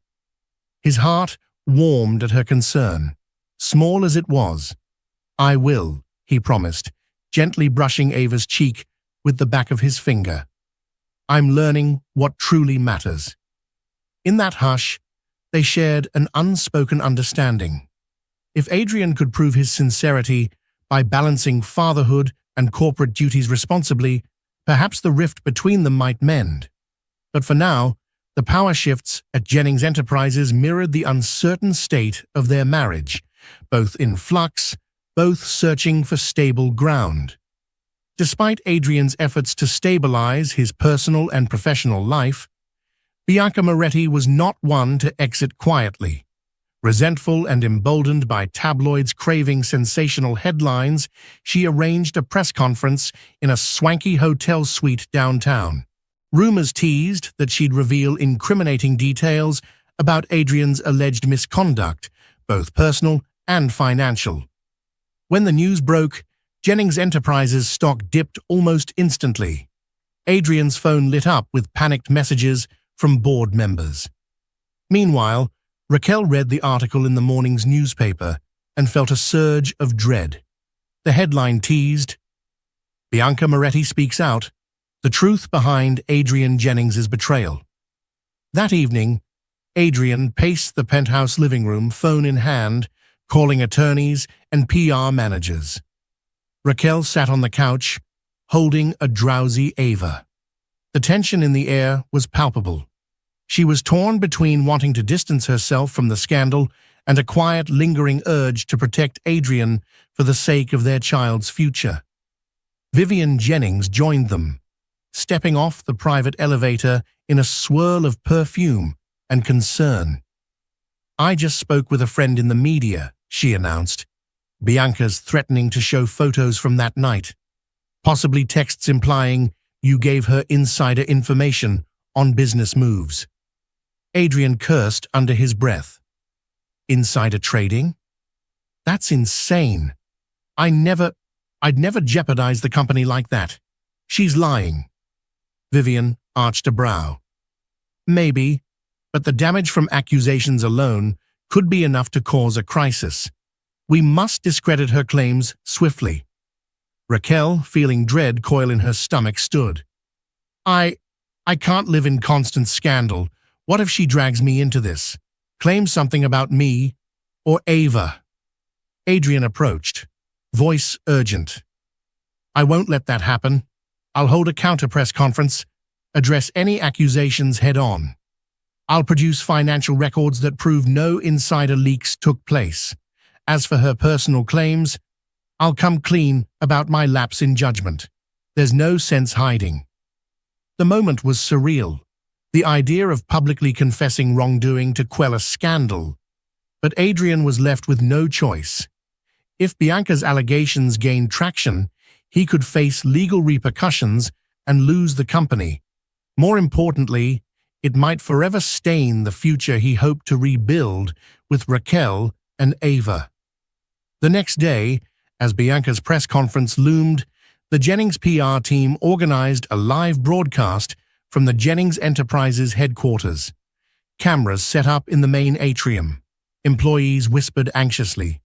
His heart warmed at her concern, small as it was. "I will," he promised, gently brushing Ava's cheek with the back of his finger. "I'm learning what truly matters." In that hush, they shared an unspoken understanding. If Adrian could prove his sincerity by balancing fatherhood and corporate duties responsibly, perhaps the rift between them might mend. But for now, the power shifts at Jennings Enterprises mirrored the uncertain state of their marriage, both in flux, both searching for stable ground. Despite Adrian's efforts to stabilize his personal and professional life, Bianca Moretti was not one to exit quietly. Resentful and emboldened by tabloids craving sensational headlines, she arranged a press conference in a swanky hotel suite downtown. Rumors teased that she'd reveal incriminating details about Adrian's alleged misconduct, both personal and financial. When the news broke, Jennings Enterprises stock dipped almost instantly. Adrian's phone lit up with panicked messages from board members. Meanwhile, Raquel read the article in the morning's newspaper and felt a surge of dread. The headline teased, "Bianca Moretti speaks out. The truth behind Adrian Jennings's betrayal. That evening, Adrian paced the penthouse living room, phone in hand, calling attorneys and PR managers. Raquel sat on the couch, holding a drowsy Ava. The tension in the air was palpable. She was torn between wanting to distance herself from the scandal and a quiet, lingering urge to protect Adrian for the sake of their child's future. Vivian Jennings joined them, stepping off the private elevator in a swirl of perfume and concern. "I just spoke with a friend in the media," she announced. "Bianca's threatening to show photos from that night, possibly texts implying you gave her insider information on business moves." Adrian cursed under his breath. "Insider trading? That's insane. I'd never jeopardize the company like that. She's lying." Vivian arched a brow. "Maybe, but the damage from accusations alone could be enough to cause a crisis. We must discredit her claims swiftly." Raquel, feeling dread coil in her stomach, stood. I can't live in constant scandal. What if she drags me into this? Claims something about me or Ava?" Adrian approached, voice urgent. "I won't let that happen. I'll hold a counter-press conference, address any accusations head-on. I'll produce financial records that prove no insider leaks took place. As for her personal claims, I'll come clean about my lapse in judgment. There's no sense hiding." The moment was surreal, the idea of publicly confessing wrongdoing to quell a scandal. But Adrian was left with no choice. If Bianca's allegations gained traction, he could face legal repercussions and lose the company. More importantly, it might forever stain the future he hoped to rebuild with Raquel and Ava. The next day, as Bianca's press conference loomed, the Jennings PR team organized a live broadcast from the Jennings Enterprises headquarters. Cameras set up in the main atrium. Employees whispered anxiously.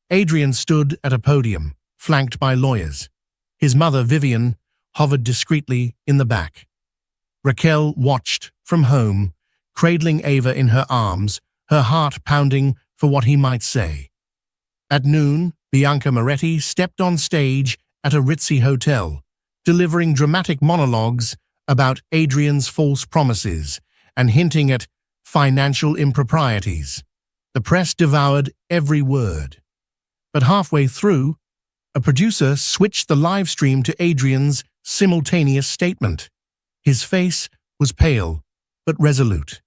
Adrian stood at a podium, flanked by lawyers. His mother, Vivian, hovered discreetly in the back. Raquel watched from home, cradling Ava in her arms, her heart pounding for what he might say. At noon, Bianca Moretti stepped on stage at a ritzy hotel, delivering dramatic monologues about Adrian's false promises and hinting at financial improprieties. The press devoured every word. But halfway through, a producer switched the live stream to Adrian's simultaneous statement. His face was pale, but resolute.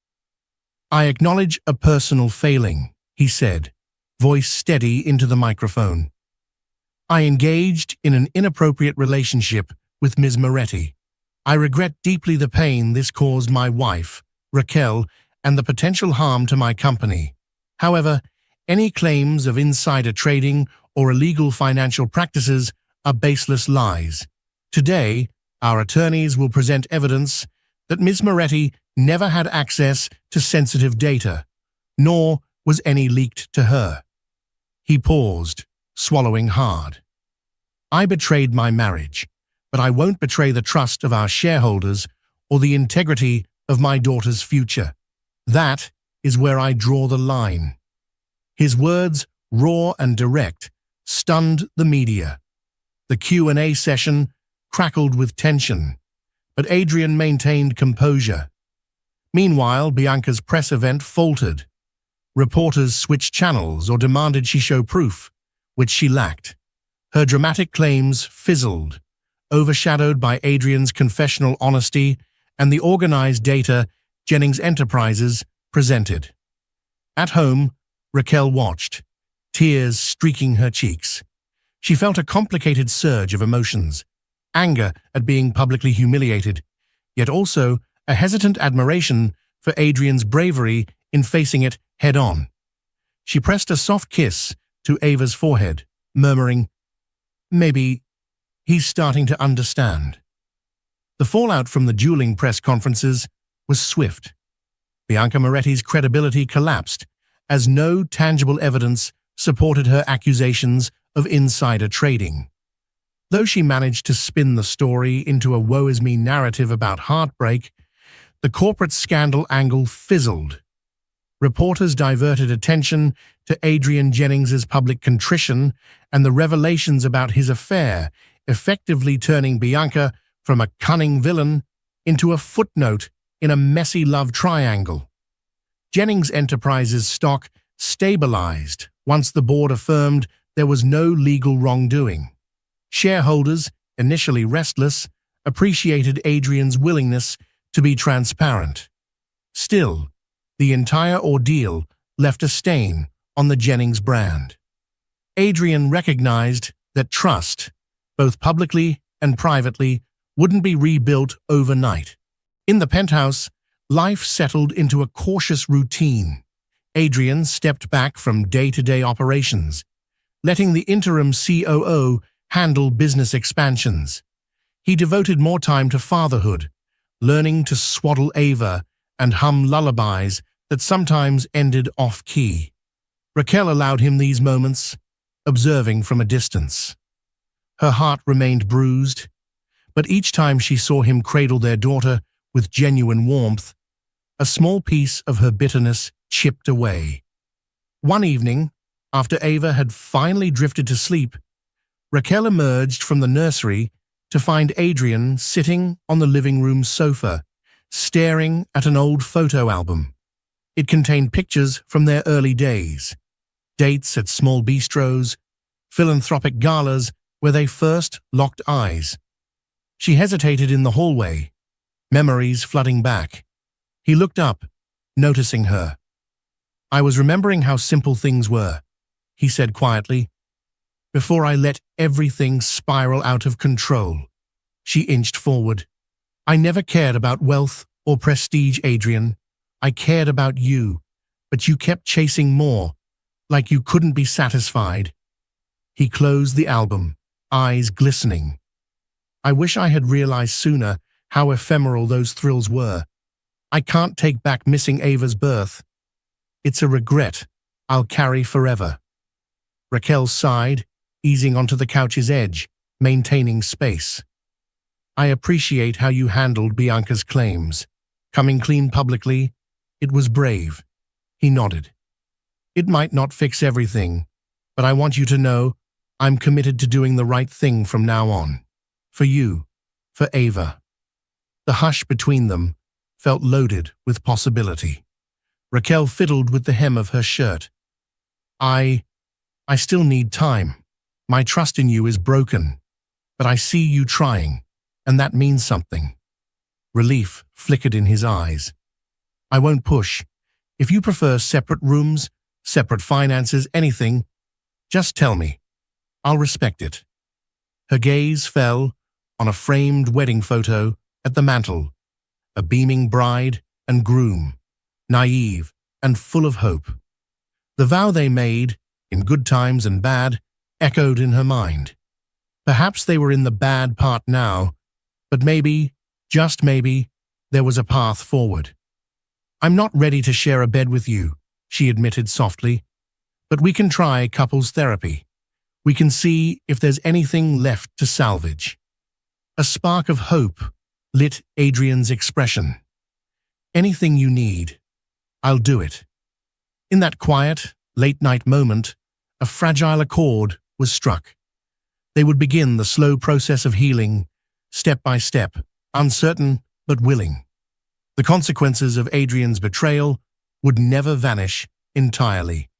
"I acknowledge a personal failing," he said, voice steady into the microphone. "I engaged in an inappropriate relationship with Ms. Moretti. I regret deeply the pain this caused my wife, Raquel, and the potential harm to my company. However, any claims of insider trading or illegal financial practices are baseless lies. Today, our attorneys will present evidence that Ms. Moretti never had access to sensitive data, nor was any leaked to her." He paused, swallowing hard. "I betrayed my marriage, but I won't betray the trust of our shareholders or the integrity of my daughter's future. That is where I draw the line." His words, raw and direct, stunned the media. The Q&A session crackled with tension, but Adrian maintained composure. Meanwhile, Bianca's press event faltered. Reporters switched channels or demanded she show proof, which she lacked. Her dramatic claims fizzled, overshadowed by Adrian's confessional honesty and the organized data Jennings Enterprises presented. At home, Raquel watched, tears streaking her cheeks. She felt a complicated surge of emotions, anger at being publicly humiliated, yet also a hesitant admiration for Adrian's bravery in facing it head-on. She pressed a soft kiss to Ava's forehead, murmuring, "Maybe he's starting to understand." The fallout from the dueling press conferences was swift. Bianca Moretti's credibility collapsed as no tangible evidence supported her accusations of insider trading. Though she managed to spin the story into a woe-is-me narrative about heartbreak, the corporate scandal angle fizzled. Reporters diverted attention to Adrian Jennings's public contrition and the revelations about his affair, effectively turning Bianca from a cunning villain into a footnote in a messy love triangle. Jennings Enterprises' stock stabilized once the board affirmed there was no legal wrongdoing. Shareholders, initially restless, appreciated Adrian's willingness to be transparent. Still, the entire ordeal left a stain on the Jennings brand. Adrian recognized that trust, both publicly and privately, wouldn't be rebuilt overnight. In the penthouse, life settled into a cautious routine. Adrian stepped back from day-to-day operations, letting the interim COO handle business expansions. He devoted more time to fatherhood, learning to swaddle Ava and hum lullabies that sometimes ended off-key. Raquel allowed him these moments, observing from a distance. Her heart remained bruised, but each time she saw him cradle their daughter with genuine warmth, a small piece of her bitterness chipped away. One evening, after Ava had finally drifted to sleep, Raquel emerged from the nursery to find Adrian sitting on the living room sofa, staring at an old photo album. It contained pictures from their early days, dates at small bistros, philanthropic galas where they first locked eyes. She hesitated in the hallway, memories flooding back. He looked up, noticing her. "I was remembering how simple things were," he said quietly, "before I let everything spiral out of control." She inched forward. "I never cared about wealth or prestige, Adrian. I cared about you, but you kept chasing more, like you couldn't be satisfied." He closed the album, eyes glistening. "I wish I had realized sooner how ephemeral those thrills were. I can't take back missing Ava's birth. It's a regret I'll carry forever." Raquel sighed, easing onto the couch's edge, maintaining space. "I appreciate how you handled Bianca's claims. Coming clean publicly, it was brave." He nodded. "It might not fix everything, but I want you to know I'm committed to doing the right thing from now on. For you, for Ava." The hush between them felt loaded with possibility. Raquel fiddled with the hem of her shirt. I still need time. My trust in you is broken, but I see you trying, and that means something." Relief flickered in his eyes. "I won't push. If you prefer separate rooms, separate finances, anything, just tell me. I'll respect it." Her gaze fell on a framed wedding photo at the mantel, a beaming bride and groom, naive and full of hope. The vow they made, in good times and bad, echoed in her mind. Perhaps they were in the bad part now, but maybe, just maybe, there was a path forward. "I'm not ready to share a bed with you," she admitted softly, "but we can try couples therapy. We can see if there's anything left to salvage." A spark of hope lit Adrian's expression. "Anything you need, I'll do it." In that quiet, late-night moment, a fragile accord was struck. They would begin the slow process of healing, step by step, uncertain but willing. The consequences of Adrian's betrayal would never vanish entirely.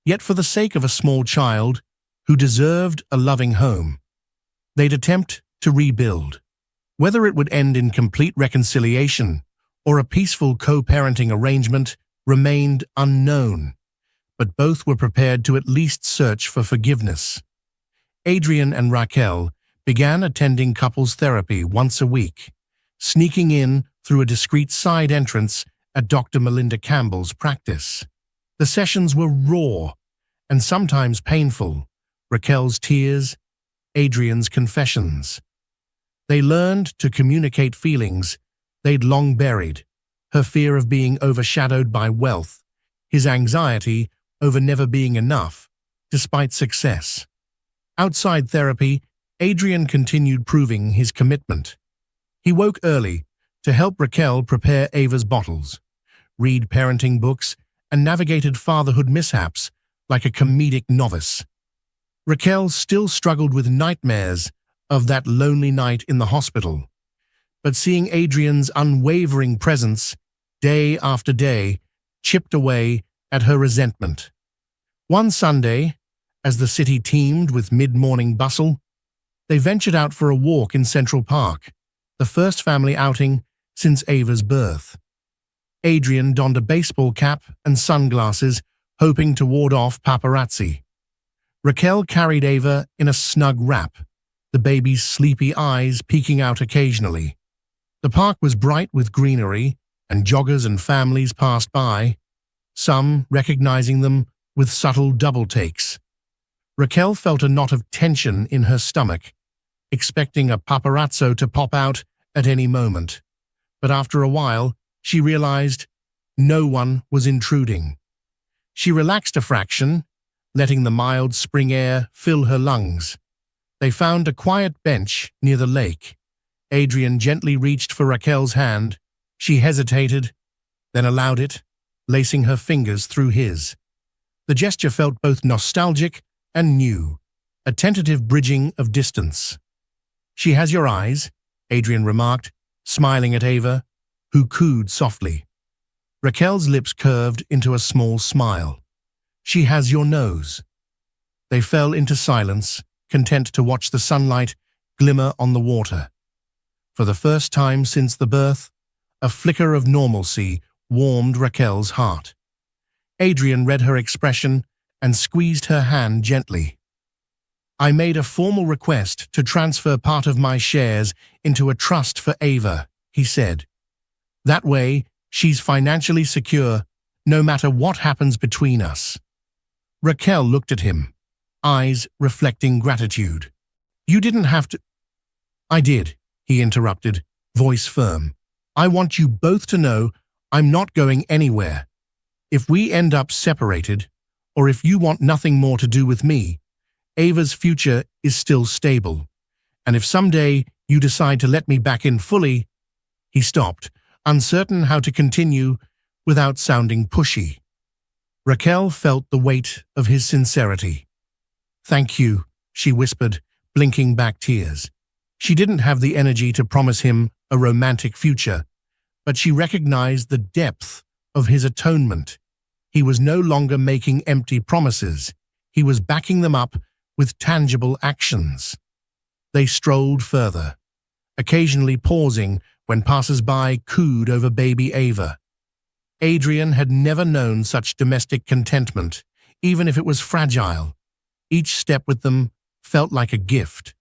Yet for the sake of a small child who deserved a loving home, they'd attempt to rebuild. Whether it would end in complete reconciliation or a peaceful co-parenting arrangement remained unknown, but both were prepared to at least search for forgiveness. Adrian and Raquel began attending couples therapy once a week, sneaking in through a discreet side entrance at Dr. Melinda Campbell's practice. The sessions were raw and sometimes painful, Raquel's tears, Adrian's confessions. They learned to communicate feelings they'd long buried, her fear of being overshadowed by wealth, his anxiety over never being enough, despite success. Outside therapy, Adrian continued proving his commitment. He woke early to help Raquel prepare Ava's bottles, read parenting books, and navigated fatherhood mishaps like a comedic novice. Raquel still struggled with nightmares of that lonely night in the hospital, but seeing Adrian's unwavering presence day after day chipped away at her resentment. One Sunday, as the city teemed with mid-morning bustle, they ventured out for a walk in Central Park, the first family outing since Ava's birth. Adrian donned a baseball cap and sunglasses, hoping to ward off paparazzi. Raquel carried Ava in a snug wrap, the baby's sleepy eyes peeking out occasionally. The park was bright with greenery, and joggers and families passed by, some recognizing them with subtle double takes. Raquel felt a knot of tension in her stomach, expecting a paparazzo to pop out at any moment. But after a while, she realized no one was intruding. She relaxed a fraction, letting the mild spring air fill her lungs. They found a quiet bench near the lake. Adrian gently reached for Raquel's hand. She hesitated, then allowed it, lacing her fingers through his. The gesture felt both nostalgic and new, a tentative bridging of distance. "She has your eyes," Adrian remarked, smiling at Ava, who cooed softly. Raquel's lips curved into a small smile. "She has your nose." They fell into silence, content to watch the sunlight glimmer on the water. For the first time since the birth, a flicker of normalcy warmed Raquel's heart. Adrian read her expression and squeezed her hand gently. "I made a formal request to transfer part of my shares into a trust for Ava," he said. "That way, she's financially secure, no matter what happens between us." Raquel looked at him, eyes reflecting gratitude. "You didn't have to—" "I did," he interrupted, voice firm. "I want you both to know I'm not going anywhere. If we end up separated, or if you want nothing more to do with me, Ava's future is still stable. And if someday you decide to let me back in fully—" He stopped, uncertain how to continue without sounding pushy. Raquel felt the weight of his sincerity. "Thank you," she whispered, blinking back tears. She didn't have the energy to promise him a romantic future, but she recognized the depth of his atonement. He was no longer making empty promises. He was backing them up with tangible actions. They strolled further, occasionally pausing when passers-by cooed over baby Ava. Adrian had never known such domestic contentment, even if it was fragile. Each step with them felt like a gift.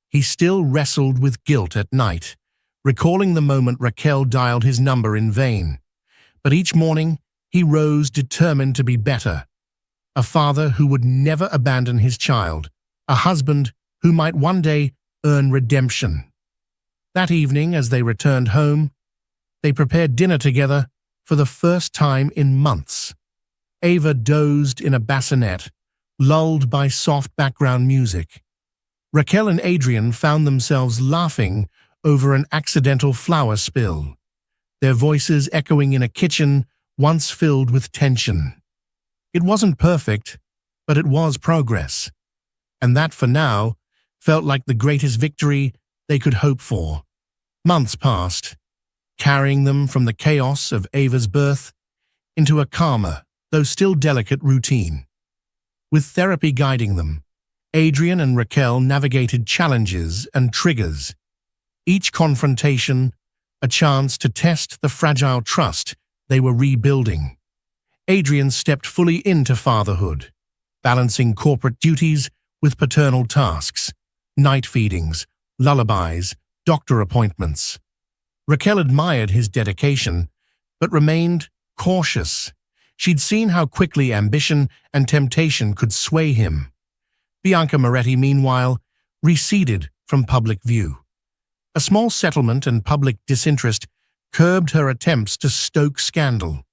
He still wrestled with guilt at night, recalling the moment Raquel dialed his number in vain. But each morning, he rose determined to be better. A father who would never abandon his child, a husband who might one day earn redemption. That evening, as they returned home, they prepared dinner together for the first time in months. Ava dozed in a bassinet, lulled by soft background music. Raquel and Adrian found themselves laughing over an accidental flour spill, their voices echoing in a kitchen once filled with tension. It wasn't perfect, but it was progress, and that for now felt like the greatest victory they could hope for. Months passed, carrying them from the chaos of Ava's birth into a calmer, though still delicate routine. With therapy guiding them, Adrian and Raquel navigated challenges and triggers, each confrontation a chance to test the fragile trust they were rebuilding. Adrian stepped fully into fatherhood, balancing corporate duties with paternal tasks, night feedings, lullabies, doctor appointments. Raquel admired his dedication, but remained cautious. She'd seen how quickly ambition and temptation could sway him. Bianca Moretti, meanwhile, receded from public view. A small settlement and public disinterest curbed her attempts to stoke scandal.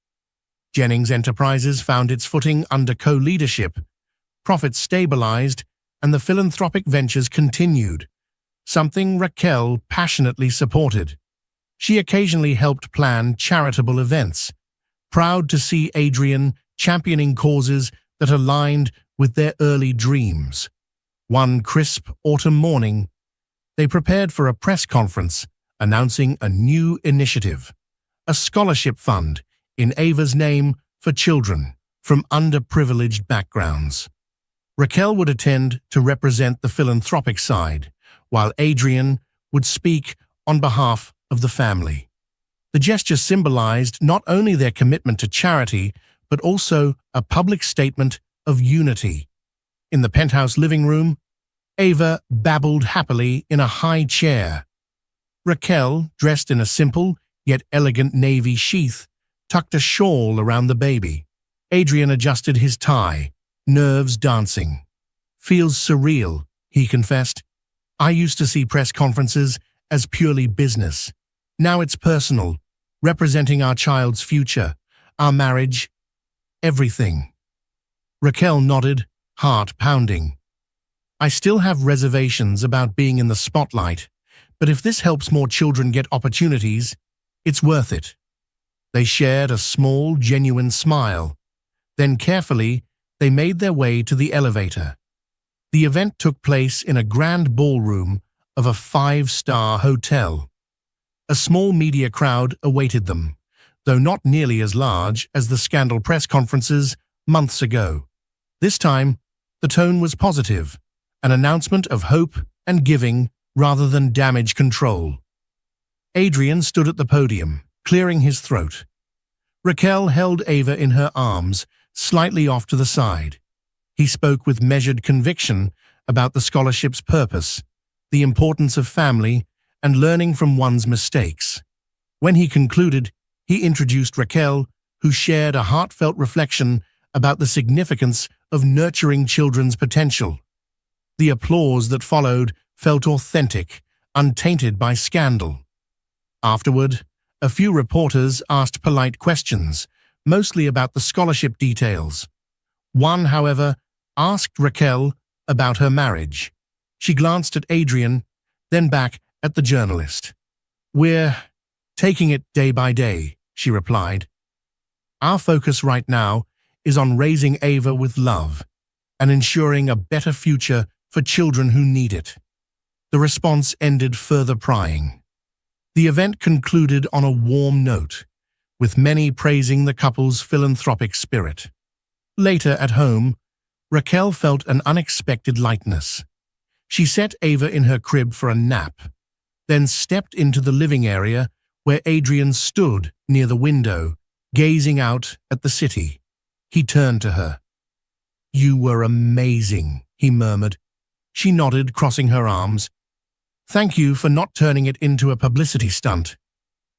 Jennings Enterprises found its footing under co-leadership. Profits stabilized, and the philanthropic ventures continued, something Raquel passionately supported. She occasionally helped plan charitable events, proud to see Adrian championing causes that aligned with their early dreams. One crisp autumn morning, they prepared for a press conference announcing a new initiative, a scholarship fund in Ava's name for children from underprivileged backgrounds. Raquel would attend to represent the philanthropic side, while Adrian would speak on behalf of the family. The gesture symbolized not only their commitment to charity, but also a public statement of unity. In the penthouse living room, Ava babbled happily in a high chair. Raquel, dressed in a simple yet elegant navy sheath, tucked a shawl around the baby. Adrian adjusted his tie, nerves dancing. "Feels surreal," he confessed. "I used to see press conferences as purely business. Now it's personal, representing our child's future, our marriage, everything." Raquel nodded, heart pounding. "I still have reservations about being in the spotlight, but if this helps more children get opportunities, it's worth it." They shared a small, genuine smile. Then carefully, they made their way to the elevator. The event took place in a grand ballroom of a 5-star hotel. A small media crowd awaited them, though not nearly as large as the scandal press conferences months ago. This time, the tone was positive, an announcement of hope and giving rather than damage control. Adrian stood at the podium, clearing his throat. Raquel held Ava in her arms, slightly off to the side. He spoke with measured conviction about the scholarship's purpose, the importance of family, and learning from one's mistakes. When he concluded, he introduced Raquel, who shared a heartfelt reflection about the significance of nurturing children's potential. The applause that followed felt authentic, untainted by scandal. Afterward, a few reporters asked polite questions, mostly about the scholarship details. One, however, asked Raquel about her marriage. She glanced at Adrian, then back at the journalist. "We're taking it day by day," she replied. "Our focus right now is on raising Ava with love and ensuring a better future for children who need it." The response ended further prying. The event concluded on a warm note, with many praising the couple's philanthropic spirit. Later at home, Raquel felt an unexpected lightness. She set Ava in her crib for a nap, then stepped into the living area where Adrian stood near the window, gazing out at the city. He turned to her. "You were amazing," he murmured. She nodded, crossing her arms. "Thank you for not turning it into a publicity stunt.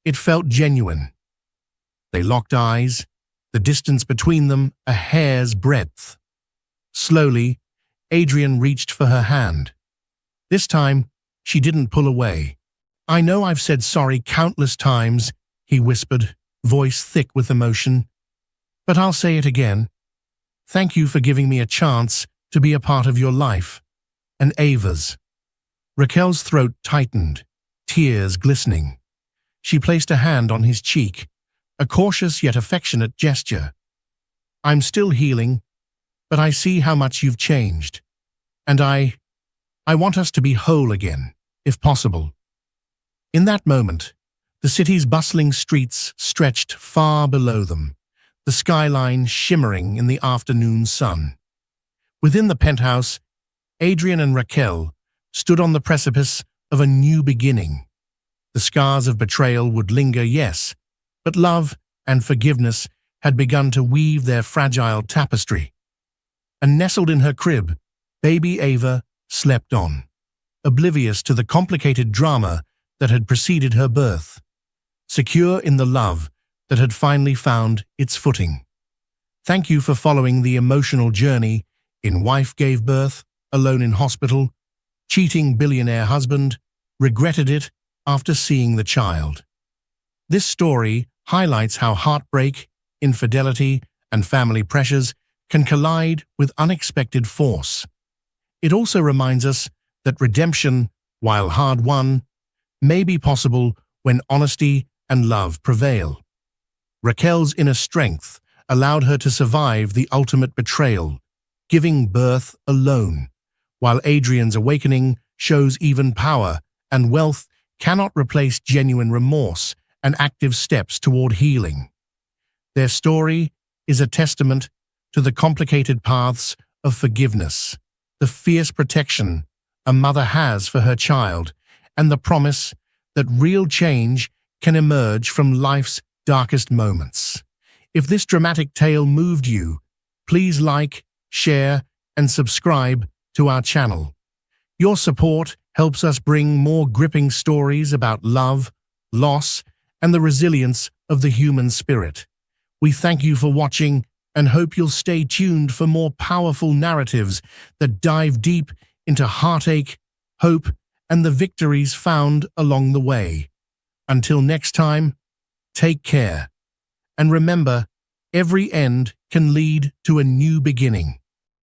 It felt genuine." They locked eyes, the distance between them a hair's breadth. Slowly, Adrian reached for her hand. This time, she didn't pull away. "I know I've said sorry countless times," he whispered, voice thick with emotion. "But I'll say it again. Thank you for giving me a chance to be a part of your life, and Ava's." Raquel's throat tightened, tears glistening. She placed a hand on his cheek, a cautious yet affectionate gesture. "I'm still healing, but I see how much you've changed. And I want us to be whole again, if possible." In that moment, the city's bustling streets stretched far below them, the skyline shimmering in the afternoon sun. Within the penthouse, Adrian and Raquel stood on the precipice of a new beginning. The scars of betrayal would linger, yes, but love and forgiveness had begun to weave their fragile tapestry. And nestled in her crib, baby Ava slept on, oblivious to the complicated drama that had preceded her birth, secure in the love that had finally found its footing. Thank you for following the emotional journey in Wife Gave Birth, Alone in Hospital, Cheating Billionaire Husband, Regretted It After Seeing the Child. This story highlights how heartbreak, infidelity, and family pressures can collide with unexpected force. It also reminds us that redemption, while hard-won, may be possible when honesty and love prevail. Raquel's inner strength allowed her to survive the ultimate betrayal, giving birth alone, while Adrian's awakening shows even power and wealth cannot replace genuine remorse and active steps toward healing. Their story is a testament to the complicated paths of forgiveness, the fierce protection a mother has for her child, and the promise that real change can emerge from life's darkest moments. If this dramatic tale moved you, please like, share, and subscribe to our channel. Your support helps us bring more gripping stories about love, loss, and the resilience of the human spirit. We thank you for watching and hope you'll stay tuned for more powerful narratives that dive deep into heartache, hope, and the victories found along the way. Until next time, take care. And remember, every end can lead to a new beginning.